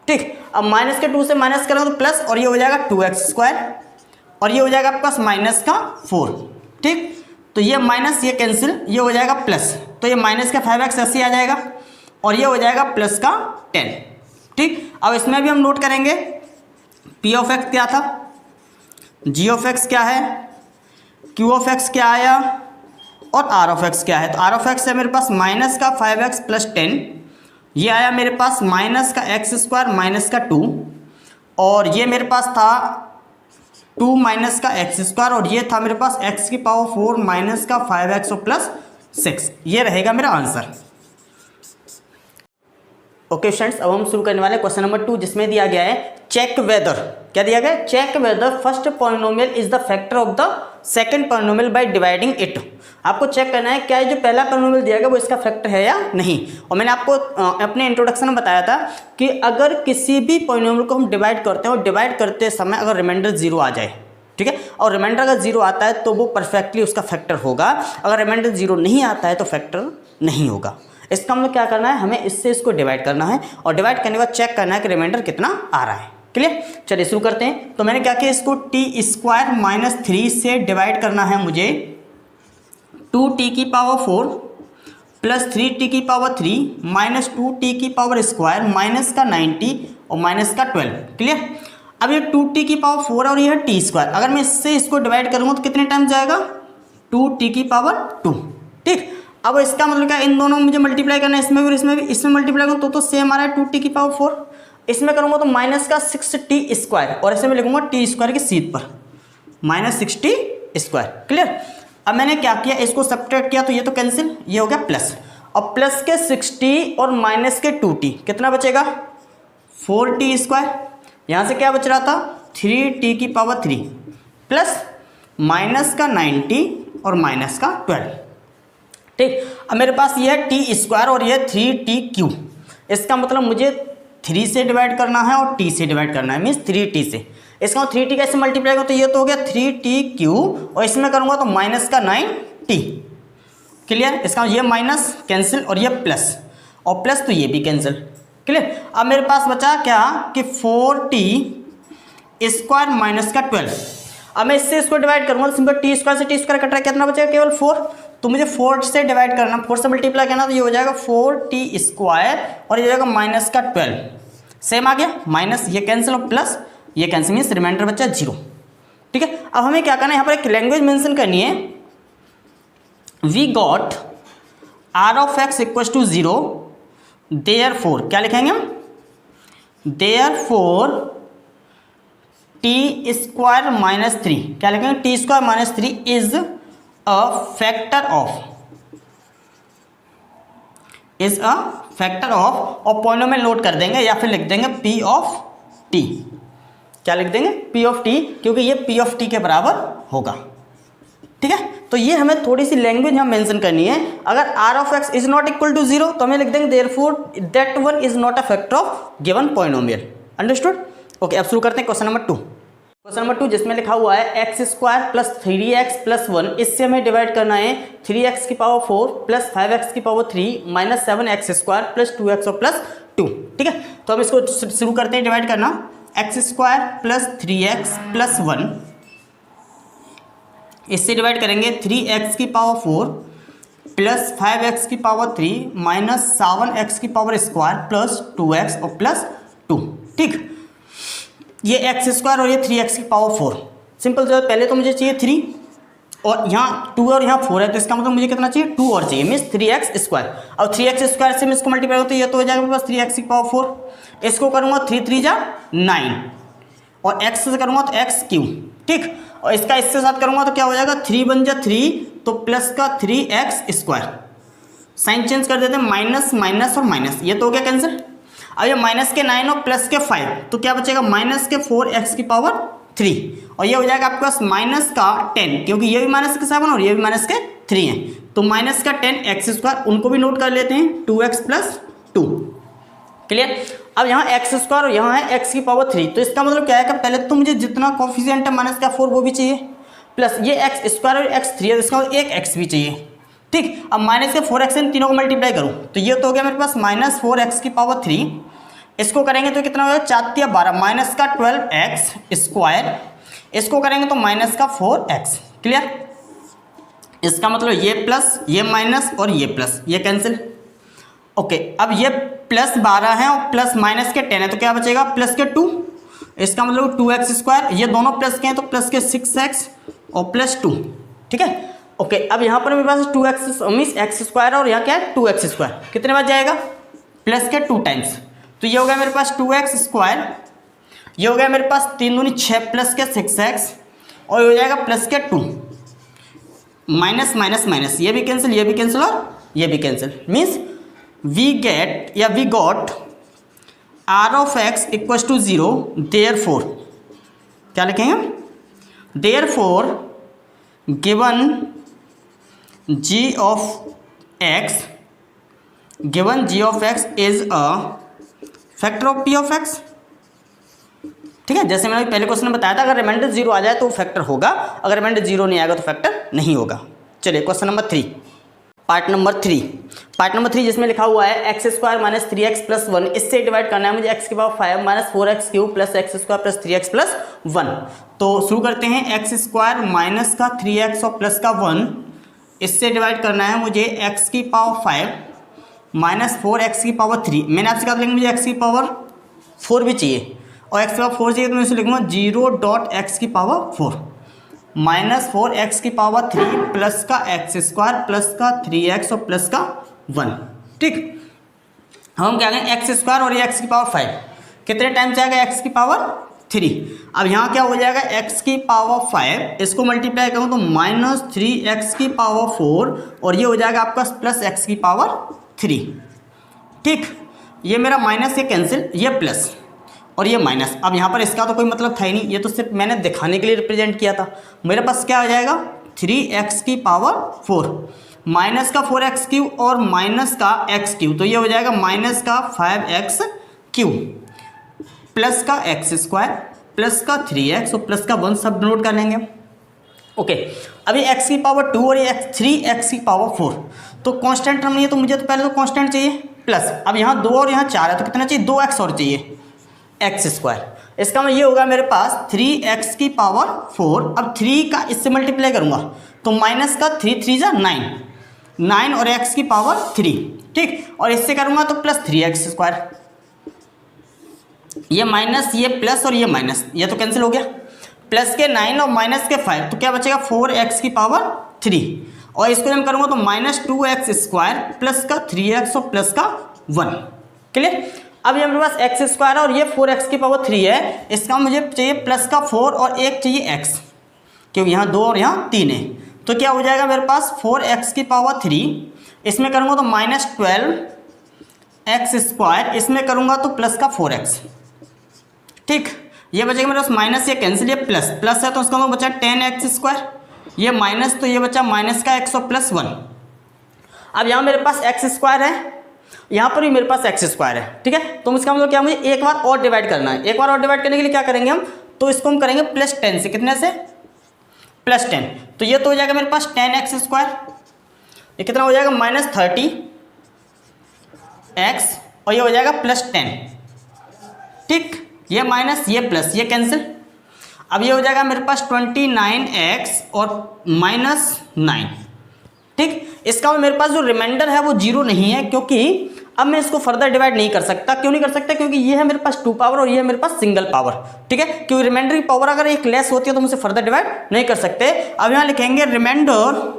ठीक, अब माइनस के 2 से माइनस करें तो प्लस, और ये हो जाएगा 2x स्क्वायर और ये हो जाएगा आपके पास माइनस का 4। ठीक, तो ये माइनस ये कैंसिल, ये हो जाएगा प्लस, तो ये माइनस का 5x ऐसे आ जाएगा और ये हो जाएगा प्लस का 10। ठीक, अब इसमें भी हम नोट करेंगे पी ऑफ एक्स क्या था, जी ऑफ एक्स क्या है, क्यू ऑफ एक्स क्या आया और आर ऑफ एक्स क्या है। तो आर ऑफ एक्स है मेरे पास माइनस का 5x प्लस 10, ये आया मेरे पास माइनस का एक्स स्क्वायर माइनस का 2, और ये मेरे पास था 2 माइनस का एक्स स्क्वायर और ये था मेरे पास एक्स की पावर 4 माइनस का 5x और प्लस 6। ये रहेगा मेरा आंसर। ओके फ्रेंड्स, अब हम शुरू करने वाले क्वेश्चन नंबर 2, जिसमें दिया गया है चेक वेदर, क्या दिया गया है check whether first polynomial is the factor of the second polynomial by dividing it. आपको चेक करना है क्या जो पहला पॉलिनोमियल दिया गया वो इसका फैक्टर है या नहीं। और मैंने आपको अपने इंट्रोडक्शन में बताया था कि अगर किसी भी पॉलिनोमियल को हम डिवाइड करते हैं और डिवाइड करते समय अगर रिमाइंडर 0 आ जाए, ठीक है, और रिमाइंडर अगर 0 आता है तो वो परफेक्टली उसका फैक्टर होगा, अगर रिमाइंडर 0 नहीं आता है तो फैक्टर नहीं होगा। इसका मतलब क्या करना है, हमें इससे इसको डिवाइड करना है और डिवाइड करने के बाद चेक करना है कि रिमाइंडर कितना आ रहा है। क्लियर, चलिए शुरू करते हैं। तो मैंने क्या किया, इसको टी स्क्वायर माइनस 3 से डिवाइड करना है मुझे 2t की पावर 4 प्लस 3t की पावर 3 माइनस 2t की पावर स्क्वायर माइनस का 90 और माइनस का 12। क्लियर, अब ये 2t की पावर 4 और ये है टी स्क्वायर, अगर मैं इससे इसको डिवाइड करूँगा तो कितने टाइम जाएगा 2t की पावर 2। ठीक, अब इसका मतलब क्या, इन दोनों में मुझे मल्टीप्लाई करना है, इसमें भी और इसमें भी, इसमें मल्टीप्लाई करूँ तो सेम आ रहा है 2t की पावर 4, इसमें करूँगा तो माइनस का 6t स्क्वायर और ऐसे में लिखूंगा टी स्क्वायर की सीध पर माइनस 6t स्क्वायर। क्लियर, अब मैंने क्या किया, इसको सब्ट्रैक्ट किया तो ये तो कैंसिल, ये हो गया प्लस, और प्लस के 6t और माइनस के 2t कितना बचेगा 4t स्क्वायर, यहाँ से क्या बच रहा था 3t की पावर 3 प्लस माइनस का 90 और माइनस का 12। ठीक, अब मेरे पास ये है टी स्क्वायर और ये 3t3, इसका मतलब मुझे 3 से डिवाइड करना है और t से डिवाइड करना है, मीन्स 3t से। इसका 3t कैसे मल्टीप्लाई करो तो ये तो हो गया 3t3 और इसमें करूँगा तो माइनस का 9t। क्लियर, इसका ये माइनस कैंसिल और ये प्लस, और प्लस तो ये भी कैंसिल। क्लियर, अब मेरे पास बचा क्या कि 4t स्क्वायर माइनस का 12। अब मैं इससे इसको डिवाइड करूँगा तो सिंपल टी स्क्वायर से टी स्क्वायर कट रहा है, कितना बचेगा केवल 4, तो मुझे 4 से डिवाइड करना, 4 से मल्टीप्लाई करना, तो ये हो जाएगा 4t स्क्वायर और ये हो जाएगा माइनस का 12, सेम आ गया माइनस, ये कैंसिल और प्लस ये कैंसिल मीन्स रिमाइंडर बचा 0। ठीक है, अब हमें क्या करना है, यहाँ पर एक लैंग्वेज मेंशन करनी है। We got r of x equal to 0, therefore क्या लिखेंगे हम, देयरफॉर टी स्क्वायर माइनस 3, क्या लिखेंगे, T square minus 3 is a factor of, is a factor of, और पॉलिनोमियल नोट कर देंगे या फिर लिख देंगे पी ऑफ टी, क्या लिख देंगे, पी ऑफ टी, क्योंकि ये पी ऑफ टी के बराबर होगा। ठीक है, तो ये हमें थोड़ी सी लैंग्वेज हम मेंशन करनी है। अगर r of x is not equal to 0 तो हमें लिख देंगे therefore that one is not a factor of given polynomial. Understood? Okay, अब शुरू करते हैं क्वेश्चन नंबर 2। क्वेश्चन नंबर 2 जिसमें लिखा हुआ है x square plus 3x plus 1, इससे हमें डिवाइड करना है 3x की पावर 4 प्लस 5x की power 3 minus 7x square plus 2x और प्लस 2। ठीक है, तो हम इसको शुरू करते हैं डिवाइड करना। X square plus 3x plus 1, इससे डिवाइड करेंगे 3x की पावर 4 प्लस 5x की पावर 3 माइनस 7x की पावर स्क्वायर प्लस 2x और प्लस 2। ठीक, ये एक्स स्क्वायर और ये 3x की पावर 4। सिंपल जो है, पहले तो मुझे चाहिए 3 और यहाँ 2 और यहाँ 4 है, तो इसका मतलब मुझे कितना चाहिए, 2 और चाहिए, मीन्स 3x स्क्वायर। और 3x स्क्वायर से मैं इसको मल्टीप्लाई होता है, ये तो हो जाएगा मेरे पास 3x की पावर 4। इसको करूँगा 3 3 जा 9 और x से करूँगा तो x क्यू। ठीक, और इसका इससे साथ करूँगा तो क्या हो जाएगा, 3 बन जा 3 तो प्लस का 3x स्क्वायर, साइन चेंज कर देते हैं, माइनस माइनस और माइनस, ये तो हो गया कैंसिल। अब ये माइनस के 9 और प्लस के 5 तो क्या बचेगा, माइनस के 4x की पावर 3, और ये हो जाएगा आपके पास माइनस का 10, क्योंकि ये भी माइनस के 7 और ये भी माइनस के 3 है, तो माइनस का 10x स्क्वायर, उनको भी नोट कर लेते हैं, 2x प्लस 2। क्लियर? अब यहाँ एक्स स्क्वायर और यहाँ है x की पावर 3, तो इसका मतलब क्या है कि पहले तो मुझे जितना कोफिशिएंट है माइनस का 4 वो भी चाहिए, प्लस ये एक्स स्क्वायर और x3 है, तो इसका मतलब एक x भी चाहिए। ठीक, अब माइनस के 4x इन तीनों को मल्टीप्लाई करूँ तो ये तो हो गया मेरे पास माइनस 4x की पावर 3, इसको करेंगे तो कितना होगा, 4 या 12 माइनस का 12x स्क्वायर, इसको करेंगे तो माइनस का 4x। क्लियर? इसका मतलब ये प्लस ये माइनस और ये प्लस, ये कैंसिल। ओके, अब ये प्लस 12 है और प्लस माइनस के 10 है, तो क्या बचेगा, प्लस के 2, इसका मतलब 2x स्क्वायर, ये दोनों प्लस के हैं तो प्लस के 6x और प्लस 2। ठीक है, ओके, अब यहाँ पर मेरे पास 2x मीन्स एक्स स्क्वायर और यहाँ क्या है 2x स्क्वायर, कितने बार जाएगा, प्लस के 2 टाइम्स, तो ये हो गया मेरे पास 2x स्क्वायर, ये हो गया मेरे पास 3 दूनी 6 प्लस के 6x और हो जाएगा प्लस के 2, माइनस माइनस माइनस, ये भी कैंसिल, ये भी कैंसिल और ये भी कैंसिल, मीन्स वी गेट या we got r of x equal to 0, therefore क्या लिखेंगे हम, therefore given g of x, given g of x is a factor of p of x। ठीक है, जैसे मैंने पहले क्वेश्चन में बताया था, अगर रिमाइंडर 0 आ जाए तो फैक्टर होगा, अगर रिमाइंडर 0 नहीं आएगा तो फैक्टर नहीं होगा। चलिए क्वेश्चन नंबर 3, पार्ट नंबर 3 जिसमें लिखा हुआ है x square minus 3x plus 1, इससे डिवाइड करना है मुझे x की power 5 minus 4x cube plus x square plus 3x plus 1। तो शुरू करते हैं, एक्स स्क्वायर माइनस का 3x और प्लस का 1, इससे डिवाइड करना है मुझे x की पावर 5 माइनस 4x की पावर 3। मैंने आपसे कहा था मुझे x की पावर 4 भी चाहिए और x की पावर 4 चाहिए, तो मैं इसे लिखूँगा 0.x की पावर 4 माइनस 4x की पावर 3 प्लस का x स्क्वायर प्लस का 3x और प्लस का 1। ठीक, हम क्या करें, एक्स स्क्वायर और ये x की पावर 5 कितने टाइम जाएगा, x की पावर 3। अब यहाँ क्या हो जाएगा, x की पावर 5, इसको मल्टीप्लाई करूँ तो माइनस 3x की पावर 4 और ये हो जाएगा आपका प्लस x की पावर 3। ठीक, ये मेरा माइनस ये कैंसिल, ये प्लस और ये माइनस। अब यहाँ पर इसका तो कोई मतलब था ही नहीं, ये तो सिर्फ मैंने दिखाने के लिए रिप्रेजेंट किया था। मेरे पास क्या हो जाएगा, 3x की पावर 4 माइनस का 4x क्यूब और माइनस का x क्यूब, तो ये हो जाएगा माइनस का 5x क्यूब प्लस का x स्क्वायर प्लस का 3x और प्लस का 1, सब नोट कर लेंगे। ओके, अभी x की पावर 2 और ये 3x की पावर 4, तो कांस्टेंट टर्म नहीं है तो मुझे तो पहले तो कांस्टेंट चाहिए प्लस, अब यहाँ 2 और यहाँ 4 है तो कितना चाहिए, 2x और चाहिए x स्क्वायर। इसका मतलब ये होगा मेरे पास 3x की पावर 4, अब 3 का इससे मल्टीप्लाई करूँगा तो माइनस का 3 3 जा 9 और x की पावर 3। ठीक, और इससे करूँगा तो प्लस 3x स्क्वायर। ये माइनस, ये प्लस और ये माइनस, ये तो कैंसिल हो गया। प्लस के 9 और माइनस के 5, तो क्या बचेगा 4x की पावर 3। और इसको हम करूँगा तो माइनस 2x स्क्वायर प्लस का 3x और प्लस का 1। क्लियर। अब ये मेरे पास एक्स स्क्वायर है और ये 4x की पावर 3 है, इसका मुझे चाहिए प्लस का 4 और एक चाहिए x, क्योंकि यहाँ 2 और यहाँ 3 है। तो क्या हो जाएगा मेरे पास 4x की पावर 3, इसमें करूँगा तो माइनस 12x स्क्वायर, इसमें करूँगा तो प्लस का 4x। ठीक, ये बचेगा मेरे पास माइनस, ये कैंसिल, ये प्लस प्लस है तो उसका मतलब बचा 10x स्क्वायर, ये माइनस तो ये बचा माइनस का x और प्लस 1। अब यहाँ मेरे पास x स्क्वायर है, यहाँ पर भी मेरे पास x स्क्वायर है। ठीक है, तो इसका मतलब क्या, मुझे एक बार और डिवाइड करना है। एक बार और डिवाइड करने के लिए क्या करेंगे हम, तो इसको हम करेंगे प्लस 10 से, कितने से, प्लस 10। तो ये तो हो जाएगा मेरे पास 10x स्क्वायर, ये कितना हो जाएगा माइनस 30x, और ये हो जाएगा प्लस 10। ठीक, ये माइनस ये प्लस ये कैंसिल। अब ये हो जाएगा मेरे पास 29x और माइनस 9। ठीक, इसका मेरे पास जो रिमाइंडर है वो 0 नहीं है, क्योंकि अब मैं इसको फर्दर डिवाइड नहीं कर सकता। क्यों नहीं कर सकता, क्योंकि ये है मेरे पास 2 पावर और ये है मेरे पास सिंगल पावर। ठीक है, क्योंकि रिमाइंडर की पावर अगर एक लेस होती है तो मुझे फर्दर डिवाइड नहीं कर सकते। अब यहाँ लिखेंगे remainder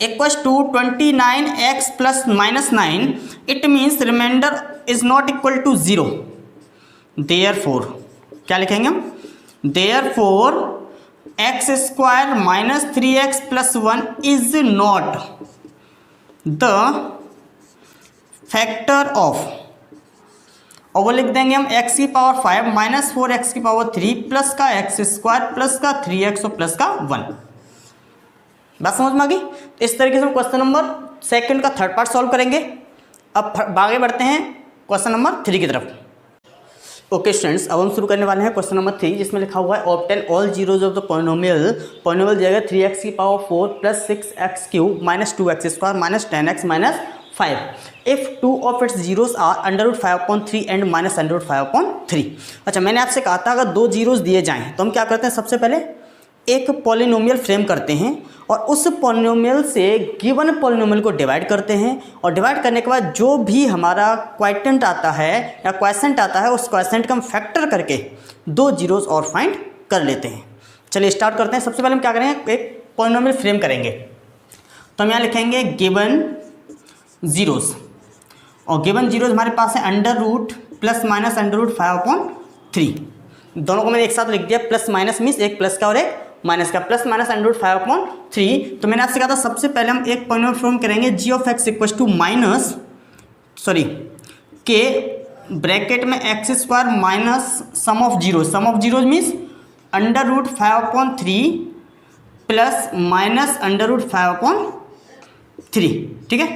equals to 29x plus minus 9, it means remainder is not equal to 0। Therefore क्या लिखेंगे हम, therefore x square minus 3x plus 1 is not the factor of, और वो लिख देंगे हम x की पावर 5 माइनस 4x की पावर 3 प्लस का x स्क्वायर प्लस का 3x और प्लस का 1। बात समझ में आ गई। इस तरीके से हम क्वेश्चन नंबर सेकंड का थर्ड पार्ट सॉल्व करेंगे। अब आगे बढ़ते हैं क्वेश्चन नंबर 3 की तरफ। ओके स्टूडेंट्स, अब हम शुरू करने वाले हैं क्वेश्चन नंबर 3, जिसमें लिखा हुआ है obtain all zeros of the polynomial. Polynomial जाएगा 3x की power 4 plus 6x cube minus 2x square minus 10x minus 5 if 2 of its zeros are √5/3 and minus √5/3। अच्छा, मैंने आपसे कहा था अगर 2 जीरोज दिए जाएं तो हम क्या करते हैं, सबसे पहले एक पॉलिनोमियल फ्रेम करते हैं और उस पॉलिनोमियल से गिवन पॉलिनोमियल को डिवाइड करते हैं, और डिवाइड करने के बाद जो भी हमारा क्वाइटेंट आता है या क्वेश्चंट आता है उस क्वेश्चंट का हम फैक्टर करके 2 जीरोज और फाइंड कर लेते हैं। चलिए स्टार्ट करते हैं। सबसे पहले हम क्या करेंगे, एक पॉलिनोमियल फ्रेम करेंगे। तो हम यहाँ लिखेंगे गिवन जीरोज, और गिवन जीरोज हमारे पास है अंडर रूट प्लस माइनस √5/3। दोनों को मैंने एक साथ लिख दिया, प्लस माइनस मीन्स एक प्लस का और एक माइनस का, प्लस माइनस √5/3। तो मैंने आपसे कहा था सबसे पहले हम एक पॉलिनोमियल फॉर्म करेंगे g of x equal to minus के ब्रैकेट में x square minus sum of zeros means √5/3 plus minus √5/3। ठीक है,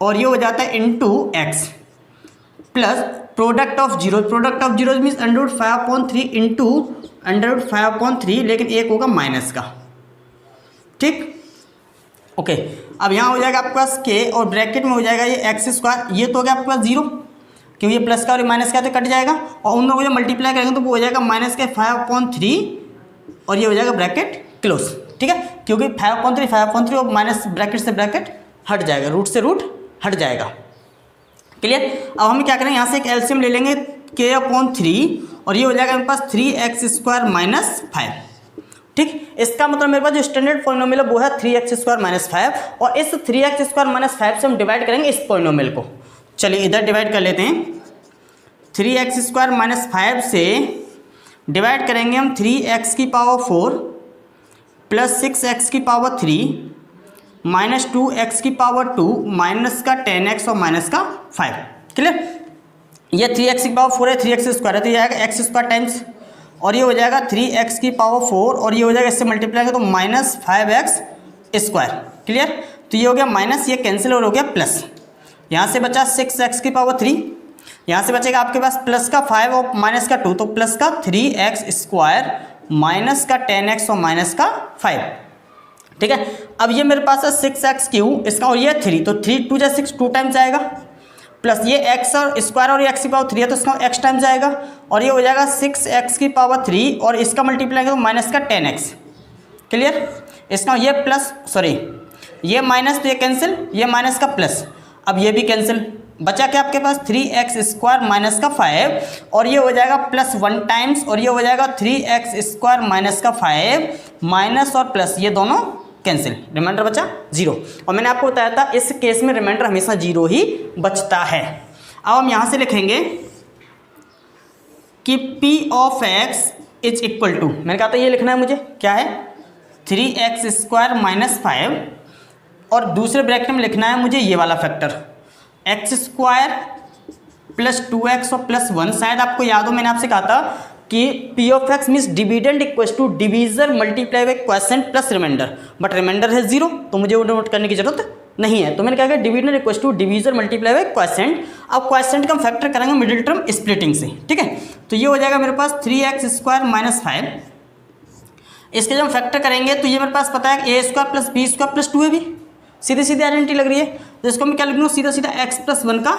और ये हो जाता है into x plus product of zeros means √5/3 into √5/3, लेकिन एक होगा माइनस का। ठीक, ओके। अब यहाँ हो जाएगा आपके पास k और ब्रैकेट में हो जाएगा ये x स्क्वायर, ये तो हो गया आपके पास 0, क्योंकि ये प्लस का और माइनस का तो कट जाएगा, और उन दोनों को जब मल्टीप्लाई करेंगे तो वो हो जाएगा माइनस के 5/3 और ये हो जाएगा ब्रैकेट क्लोज। ठीक है, क्योंकि 5/3 और माइनस ब्रैकेट से ब्रैकेट हट जाएगा, रूट से रूट हट जाएगा। क्लियर। अब हम क्या करेंगे, यहाँ से एक एलसीएम ले लेंगे k/3 और ये हो जाएगा मेरे पास 3x स्क्वायर माइनस 5। ठीक, इसका मतलब मेरे पास जो स्टैंडर्ड पॉलिनोमियल है वो है 3x स्क्वायर माइनस 5, और इस 3x स्क्वायर माइनस 5 से हम डिवाइड करेंगे इस पॉलिनोमियल को। चलिए इधर डिवाइड कर लेते हैं। 3x स्क्वायर माइनस 5 से डिवाइड करेंगे हम 3x की पावर 4 प्लस 6x की पावर 3 माइनस 2x की पावर 2 माइनस का 10x और माइनस का 5। क्लियर। ये 3x की पावर 4 है, 3x स्क्वायर है तो ये आएगा x स्क्वायर टाइम्स, और ये हो जाएगा 3x की पावर 4 और ये हो जाएगा इससे मल्टीप्लाई करेंगे तो माइनस 5x स्क्वायर। क्लियर। तो ये हो गया माइनस, ये कैंसिल और हो गया प्लस। यहाँ से बचा 6x की पावर 3, यहाँ से बचेगा आपके पास प्लस का 5 और माइनस का 2, तो प्लस का 3x स्क्वायर माइनस का 10x और माइनस का 5। ठीक है, अब ये मेरे पास है 6x क्यूब इसका, और ये 3, तो 3 2 6 2 टाइम्स आएगा, प्लस ये x और स्क्वायर और ये x की पावर 3 है तो इसका x टाइम्स आएगा, और ये हो जाएगा 6x की पावर 3 और इसका मल्टीप्लाई करें तो माइनस का 10x। क्लियर। इसका ये प्लस ये माइनस तो ये कैंसिल, ये माइनस का प्लस, अब ये भी कैंसिल, बचा क्या आपके पास 3x² माइनस का 5 और ये हो जाएगा प्लस 1 टाइम्स और ये हो जाएगा 3x² माइनस का 5 माइनस और प्लस ये दोनों कैंसिल, रिमाइंडर बचा 0। और मैंने आपको बताया था इस केस में रिमाइंडर हमेशा 0 ही बचता है। अब हम यहाँ से लिखेंगे कि p of x is equal to, मैंने कहा था ये लिखना है मुझे, क्या है 3x² माइनस 5 और दूसरे ब्रैकेट में लिखना है मुझे ये वाला फैक्टर x² प्लस 2x और प्लस 1। शायद आपको याद हो मैंने आपसे कहा था कि p of x means dividend equal to divisor multiply by quotient plus remainder, but remainder है 0 तो मुझे वो नोट करने की जरूरत नहीं है। तो मैंने क्या किया dividend equal to divisor multiply by quotient. अब क्वोशिएंट का हम फैक्टर करेंगे मिडिल टर्म स्प्लिटिंग से, ठीक है। तो ये हो जाएगा मेरे पास 3x² माइनस 5, इसके जब हम फैक्टर करेंगे तो ये मेरे पास पता है a² प्लस b² प्लस 2 है, भी सीधी सीधी आइडेंटिटी लग रही है, तो इसको मैं क्या लिख लूँ सीधा सीधा x प्लस 1 का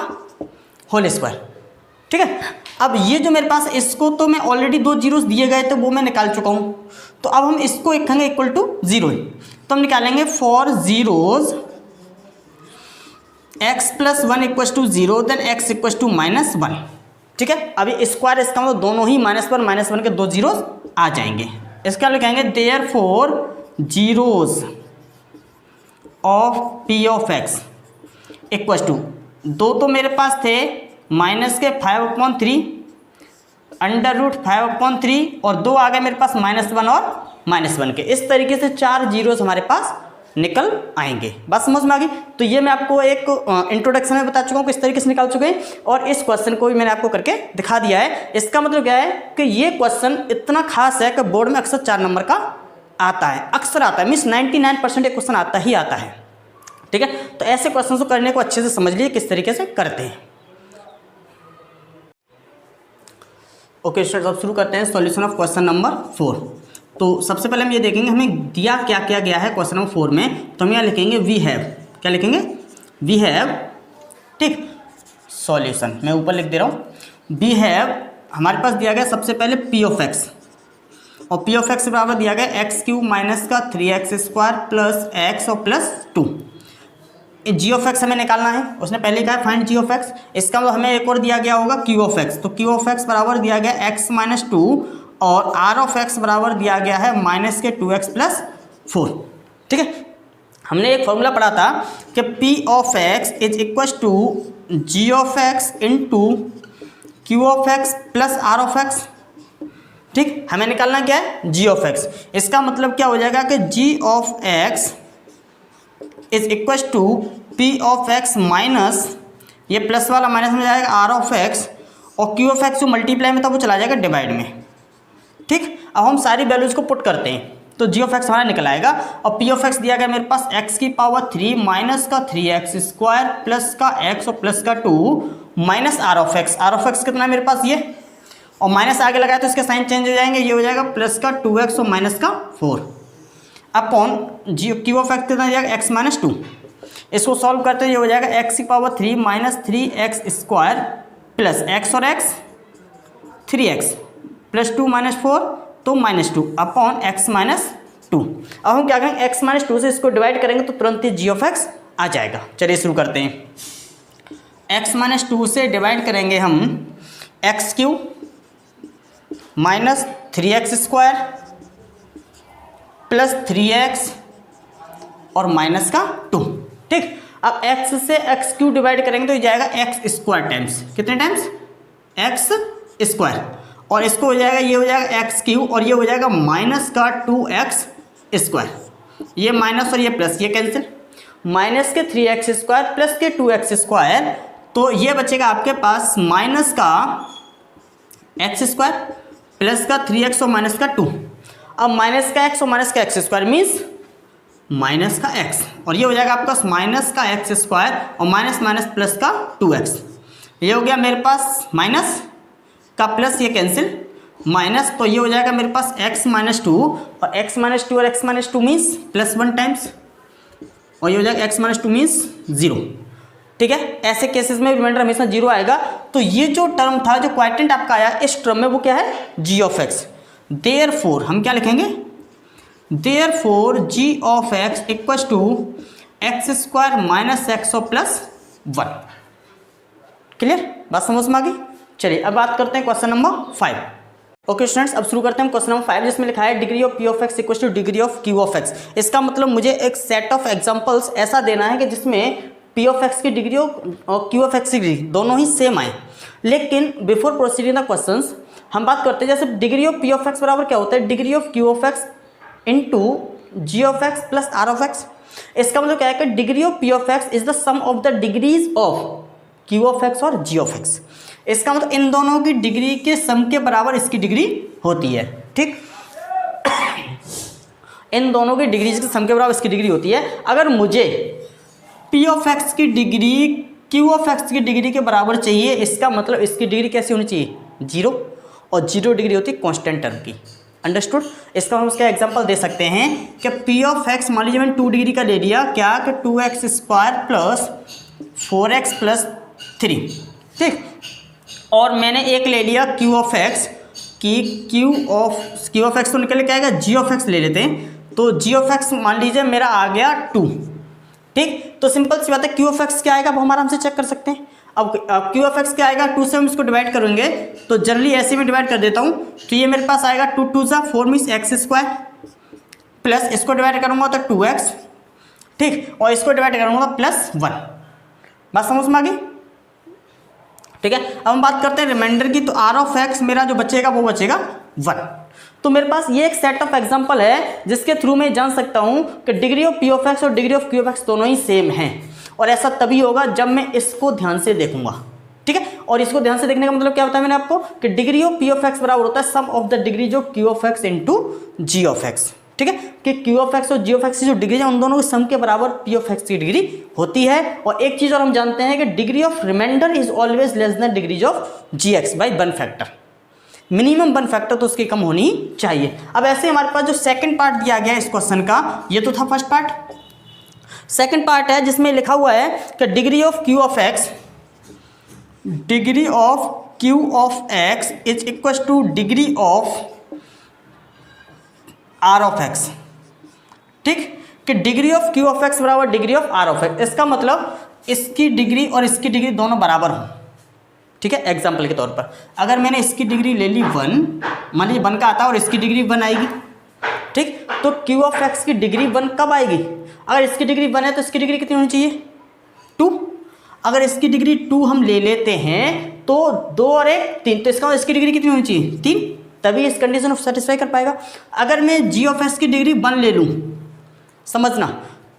होल स्क्वायर, ठीक है। अब ये जो मेरे पास इसको तो मैं ऑलरेडी 2 जीरोस दिए गए थे वो मैं निकाल चुका हूँ, तो अब हम इसको लिखेंगे इक्वल टू 0 तो हम निकालेंगे for zeros x plus 1 equal to 0 then x equal to minus 1, ठीक है। अभी स्क्वायर इसका मतलब दोनों ही -1 के 2 जीरोस आ जाएंगे। इसका लिखेंगे therefore zeros of p of x equal to, दो तो मेरे पास थे माइनस के 5/3 √5/3 और 2 आ गए मेरे पास -1 और -1 के। इस तरीके से 4 जीरोस हमारे पास निकल आएंगे। बस समझ में आ गई। तो ये मैं आपको एक इंट्रोडक्शन में बता चुका हूँ किस तरीके से निकाल चुके हैं और इस क्वेश्चन को भी मैंने आपको करके दिखा दिया है। इसका मतलब क्या है कि ये क्वेश्चन इतना खास है कि बोर्ड में अक्सर 4 नंबर का आता है, अक्सर आता है, मीन्स 99% ये क्वेश्चन आता ही आता है, ठीक है। तो ऐसे क्वेश्चन को करने को अच्छे से समझ लीजिए किस तरीके से करते हैं। ओके स्टूडेंट्स, अब शुरू करते हैं सॉल्यूशन ऑफ क्वेश्चन नंबर 4। तो सबसे पहले हम ये देखेंगे हमें दिया क्या क्या गया है क्वेश्चन नंबर 4 में। तो हम यहाँ लिखेंगे वी हैव, क्या लिखेंगे वी हैव, ठीक। सॉल्यूशन मैं ऊपर लिख दे रहा हूँ। वी हैव हमारे पास दिया गया सबसे पहले p ऑफ x और p ऑफ x बराबर दिया गया x³ माइनस का 3x² प्लस x और प्लस 2। g ऑफ x हमें निकालना है, उसने पहले कहा फाइंड g ऑफ x। इसका मतलब हमें एक और दिया गया होगा q ऑफ x। तो q ऑफ x बराबर दिया गया x माइनस 2 और r ऑफ x बराबर दिया गया है माइनस के 2x प्लस 4, ठीक है। हमने एक फॉर्मूला पढ़ा था कि p of x is equal to g of x into q of x plus r of x, ठीक। हमें निकालना क्या है g ऑफ x। इसका मतलब क्या हो जाएगा कि g of x is equal to p of x minus ये प्लस वाला माइनस में जाएगा r ऑफ x और q ऑफ x जो मल्टीप्लाई में था वो चला जाएगा डिवाइड में, ठीक। अब हम सारी वैल्यूज को पुट करते हैं तो g ऑफ x हमारा निकल आएगा और p ऑफ x दिया गया मेरे पास x³ माइनस का 3x² प्लस का x और प्लस का 2 माइनस r ऑफ x कितना है मेरे पास ये, और माइनस आगे लगाया तो इसके साइन चेंज हो जाएंगे, ये हो जाएगा प्लस का 2x और माइनस का 4 अपॉन q ऑफ x कितना जाएगा x माइनस 2। इसको सॉल्व करते हैं ये हो जाएगा x³ minus 3x² plus x और x 3x प्लस 2 माइनस 4 तो माइनस 2 अपॉन x माइनस 2। अब हम क्या करेंगे x माइनस 2 से इसको डिवाइड करेंगे तो तुरंत ही g ऑफ x आ जाएगा। चलिए शुरू करते हैं। x माइनस 2 से डिवाइड करेंगे हम x³ minus 3x² plus 3x और माइनस का 2, ठीक। अब x से x³ डिवाइड करेंगे तो ये जाएगा x² टाइम्स, कितने टाइम्स x² और इसको हो जाएगा ये हो जाएगा x³ और ये हो जाएगा माइनस का 2x², ये माइनस और ये प्लस ये कैंसिल, माइनस के 3x² प्लस के 2x², तो ये बचेगा आपके पास माइनस का x² प्लस का 3x और माइनस का 2। अब माइनस का x और माइनस का x² मीन्स माइनस का x और ये हो जाएगा आपका माइनस का x² और माइनस माइनस प्लस का 2x। ये हो गया मेरे पास माइनस का प्लस ये कैंसिल माइनस, तो ये हो जाएगा मेरे पास x माइनस 2 और x माइनस 2 और x minus 2 means plus 1 times और ये हो जाएगा x माइनस 2 मीन्स 0, ठीक है। ऐसे केसेस में रिमाइंडर हमेशा 0 आएगा। तो ये जो टर्म था जो क्वाड्रेंट आपका आया इस टर्म में वो क्या है g ऑफ x। देयरफॉर हम क्या लिखेंगे therefore g of x equal to x² minus x और प्लस 1, क्लियर, बात समझ में आ गई। चलिए अब बात करते हैं क्वेश्चन नंबर 5। ओके स्टूडेंट्स, अब शुरू करते हैं क्वेश्चन नंबर 5, जिसमें लिखा है degree of P of x equal to degree of Q of x. इसका मतलब मुझे एक सेट ऑफ एग्जांपल्स ऐसा देना है कि जिसमें पी ऑफ एक्स की डिग्री और क्यू ऑफ एक्स की डिग्री दोनों ही सेम आए। लेकिन बिफोर प्रोसीडिंग द क्वेश्चंस हम बात करते हैं, जैसे degree of P of x बराबर क्या होता है, degree of Q of x into g of x plus r of x. इसका मतलब क्या है कि degree of P of x is the sum of the degrees of Q of x और जी ऑफ एक्स। इसका मतलब इन दोनों की डिग्री के सम के बराबर इसकी डिग्री होती है। ठीक, इन दोनों की डिग्री के सम के बराबर इसकी डिग्री होती है। अगर मुझे पी ऑफ एक्स की डिग्री क्यू ऑफ एक्स की डिग्री के बराबर चाहिए, इसका मतलब इसकी डिग्री कैसी होनी चाहिए, 0, और 0 डिग्री होती है कांस्टेंट टर्म की। अंडरस्टूड। इसका हम उसका एग्जांपल दे सकते हैं कि पी ऑफ एक्स मान लीजिए मैंने 2 डिग्री का ले लिया, क्या कि 2x square plus 4x plus 3। ठीक, और मैंने एक ले लिया क्यू ऑफ एक्स की क्यू ऑफ एक्स तो निकल के आएगा, जी ऑफ एक्स ले लेते हैं। तो जी ऑफ एक्स मान लीजिए मेरा आ गया 2। ठीक, तो सिंपल सी बात है, क्यू ऑफ एक्स क्या आएगा वो हम आराम से चेक कर सकते हैं। अब क्यू ऑफ एक्स क्या आएगा, 2 से हम इसको डिवाइड करेंगे तो जनरली ऐसे में डिवाइड कर देता हूँ, तो ये मेरे पास आएगा 2 2 सा 4 मीन्स एक्स स्क्वायर, प्लस इसको डिवाइड करूँगा तो 2x। ठीक, और इसको डिवाइड करूँगा प्लस 1। बात समझ में आ गई। ठीक है, अब हम बात करते हैं रिमाइंडर की, तो आर ऑफ एक्स मेरा जो बचेगा वो बचेगा 1। तो मेरे पास ये एक सेट ऑफ एग्जांपल है जिसके थ्रू मैं जान सकता हूं कि degree of P of x और degree of Q of X दोनों ही सेम हैं, और ऐसा तभी होगा जब मैं इसको ध्यान से देखूंगा। ठीक है, और इसको ध्यान से देखने का मतलब क्या होता है मैंने आपको, कि degree of P of x बराबर होता है सम ऑफ द डिग्री जो q of x into g of x. ठीक है, कि क्यू ऑफ एक्स और जी ऑफ एक्स की जो डिग्री है उन दोनों के सम के बराबर पी ऑफ एक्स की डिग्री होती है। और एक चीज और हम जानते हैं कि degree of remainder is always less than degree of g x by 1 factor. Minimum 1 factor तो उसकी कम होनी चाहिए। अब ऐसे हमारे पास जो सेकंड पार्ट दिया गया है इस क्वेश्चन का, ये तो था फर्स्ट पार्ट। सेकंड पार्ट है जिसमें लिखा हुआ है कि degree of Q of x is equal to degree of are of x. ठीक, कि degree of Q of x बराबर degree of are of x. इसका मतलब इसकी डिग्री और इसकी डिग्री दोनों बराबर हो। ठीक है, एग्जाम्पल के तौर पर अगर मैंने इसकी डिग्री ले ली 1, मान लीजिए 1 का आता है और इसकी डिग्री 1 आएगी। ठीक, तो क्यू ऑफ एक्स की डिग्री 1 कब आएगी, अगर इसकी डिग्री 1 है तो इसकी डिग्री कितनी होनी चाहिए, 2। अगर इसकी डिग्री 2 हम ले लेते हैं तो 2 और 1 3, तो इसका मतलब इसकी डिग्री कितनी होनी चाहिए, 3, तभी इस कंडीशन को सेटिस्फाई कर पाएगा। अगर मैं जी ऑफ एक्स की डिग्री 1 ले लूँ, समझना,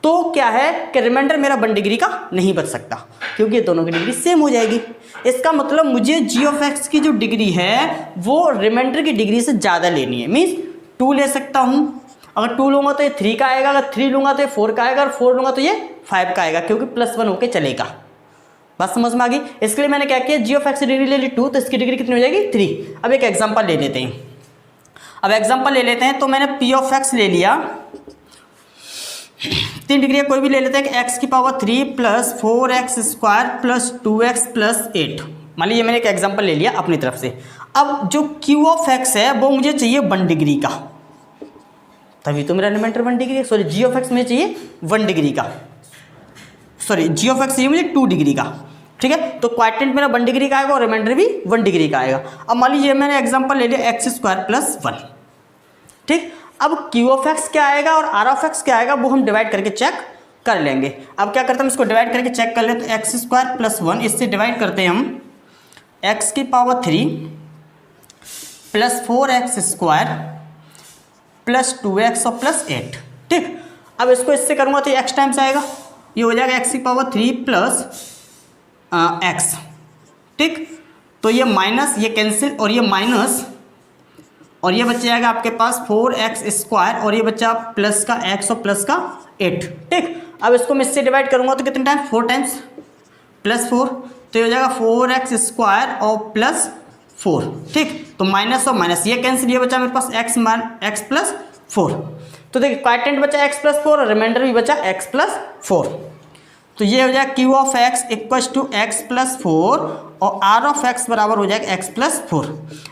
तो क्या है कि रिमाइंडर मेरा 1 डिग्री का नहीं बच सकता, क्योंकि ये दोनों की डिग्री सेम हो जाएगी। इसका मतलब मुझे जी ऑफ एक्स की जो डिग्री है वो रिमाइंडर की डिग्री से ज़्यादा लेनी है। मीन्स 2 ले सकता हूँ, अगर 2 लूँगा तो ये 3 का आएगा, अगर 3 लूँगा तो ये 4 का आएगा, अगर 4 लूँगा तो ये 5 का आएगा, क्योंकि +1 होके चलेगा। बात समझ में आ गई। इसके लिए मैंने क्या किया, जी ऑफ एक्स की डिग्री ले ली 2, तो इसकी डिग्री कितनी हो जाएगी, 3। अब एक एग्जाम्पल ले लेते हैं। तो मैंने पी ऑफ एक्स ले लिया, 3 डिग्री कोई भी ले लेते हैं कि एक्स की power 3 plus 4x square plus 2x plus 8। मान लीजिए मैंने एक एग्जांपल ले लिया अपनी तरफ से। अब जो क्यू ऑफ एक्स है वो मुझे चाहिए 1 डिग्री का, तभी तो मेरा remainder 1 degree, sorry g of x मुझे चाहिए 1 डिग्री का, सॉरी जी ऑफ एक्स चाहिए मुझे 2 डिग्री का। ठीक है, तो क्वाड्रेंट मेरा 1 डिग्री का आएगा और रिमाइंडर भी 1 डिग्री का आएगा। अब मान लीजिए मैंने एग्जांपल ले लिया एक्स स्क्वायर प्लस 1। ठीक, अब क्यू ऑफ एक्स क्या आएगा और आर ऑफ एक्स क्या आएगा वो हम डिवाइड करके चेक कर लेंगे। अब क्या करते हैं, इसको डिवाइड करके चेक कर लेते हैं। एक्स स्क्वायर प्लस 1 इससे डिवाइड करते हैं हम एक्स की power 3 plus 4x square plus 2x और प्लस 8। ठीक, अब इसको इससे करूँगा तो ये x टाइम्स आएगा, ये हो जाएगा एक्स की पावर 3 प्लस x। ठीक, तो ये माइनस ये कैंसिल और ये माइनस, और ये बच जाएगा आपके पास 4x स्क्वायर और ये बच्चा प्लस का x और प्लस का 8। ठीक, अब इसको मैं इससे डिवाइड करूंगा तो कितने टाइम्स, 4 टाइम्स प्लस 4, तो ये हो जाएगा 4x स्क्वायर और प्लस 4। ठीक, तो माइनस और माइनस ये कैंसिल, ये बचा मेरे पास x प्लस 4। तो देखिए क्वाड्रेंट बचा x प्लस 4 और रिमाइंडर भी बचा x प्लस 4। तो ये हो जाएगा q of x equal to x plus 4 और आर ऑफ एक्स बराबर हो जाएगा एक्स प्लस 4।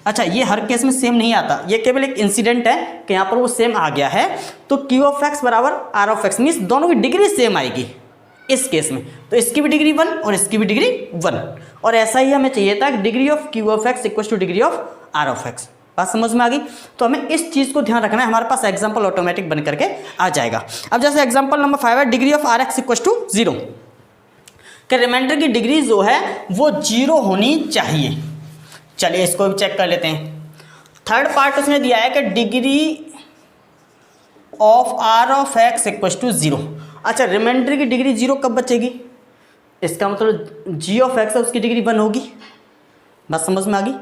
अच्छा, ये हर केस में सेम नहीं आता, ये केवल एक इंसिडेंट है कि यहाँ पर वो सेम आ गया है। तो क्यू ऑफ एक्स बराबर आर ऑफ एक्स मीन्स दोनों की डिग्री सेम आएगी। इस केस में तो इसकी भी डिग्री 1 और इसकी भी डिग्री 1, और ऐसा ही हमें चाहिए था degree of Q of x equal to degree of are of x. बात समझ में आ गई? तो हमें इस चीज़ को ध्यान रखना है, हमारे पास एग्जाम्पल ऑटोमेटिक बन करके आ जाएगा। अब जैसे एग्जाम्पल नंबर 5 है, degree of r x equal to 0, कि रिमाइंडर की डिग्री जो है वो 0 होनी चाहिए। चलिए इसको भी चेक कर लेते हैं। थर्ड पार्ट उसने दिया है कि degree of are of x equal to 0। अच्छा, रिमाइंडर की डिग्री 0 कब बचेगी? इसका मतलब जी ऑफ एक्स है उसकी डिग्री 1 होगी। बात समझ में आ गई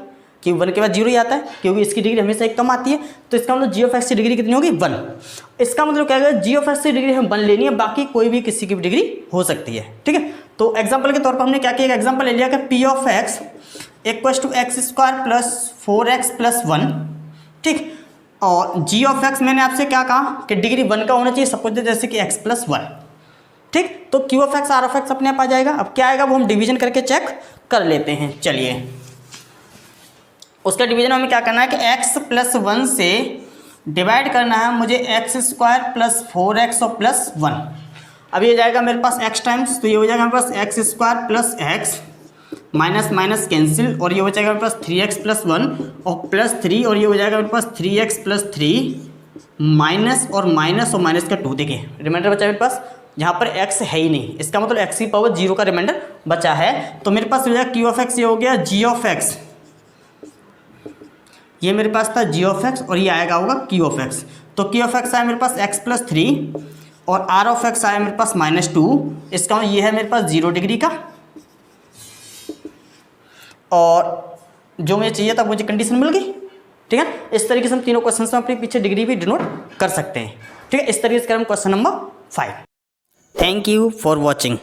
कि 1 के बाद 0 ही आता है, क्योंकि इसकी डिग्री हमेशा एक कम आती है। तो इसका मतलब जी ऑफ एक्स की डिग्री कितनी होगी? 1। इसका मतलब क्या है, जी ऑफ एक्स की डिग्री हमें 1 लेनी है, बाकी कोई भी किसी की भी डिग्री हो सकती है। ठीक है, तो एग्जाम्पल के तौर पर हमने क्या किया, एग्जाम्पल ले लिया कि p of x equal to x square plus 4x plus 1। ठीक, और जी ऑफ एक्स मैंने आपसे क्या कहा कि डिग्री 1 का होना चाहिए, सपोज जैसे कि x प्लस 1। ठीक, तो q of x r of x अपने आप आ जाएगा। अब क्या आएगा वो हम डिवीजन करके चेक कर लेते हैं। चलिए उसका डिवीजन हमें क्या करना है कि x प्लस 1 से डिवाइड करना है मुझे एक्स स्क्वायर प्लस 4x और प्लस 1। अब ये जाएगा मेरे पास x टाइम्स, तो ये हो जाएगा मेरे पास X square plus X minus minus cancel, और ये हो जाएगा मेरे पास 3x प्लस 1 और प्लस 3, और ये हो जाएगा मेरे पास 3x प्लस 3 माइनस और माइनस का 2। देखिए रिमाइंडर बचा मेरे पास, जहाँ पर x है ही नहीं, इसका मतलब x की पावर 0 का रिमाइंडर बचा है। तो मेरे पास हो जाएगा क्यू ऑफ एक्स, ये हो गया जी ऑफ एक्स, ये मेरे पास था जी ऑफ एक्स, और ये आएगा होगा क्यू ऑफ एक्स। तो क्यू ऑफ एक्स आया मेरे पास x प्लस 3 और आर ऑफ एक्स आया मेरे पास -2। इसका ये है मेरे पास 0 डिग्री का, और जो मुझे चाहिए था मुझे कंडीशन मिल गई। ठीक है, इस तरीके से हम तीनों क्वेश्चन में अपने पीछे डिग्री भी डिनोट कर सकते हैं। ठीक है, इस तरीके से करें question number 5। Thank you for watching.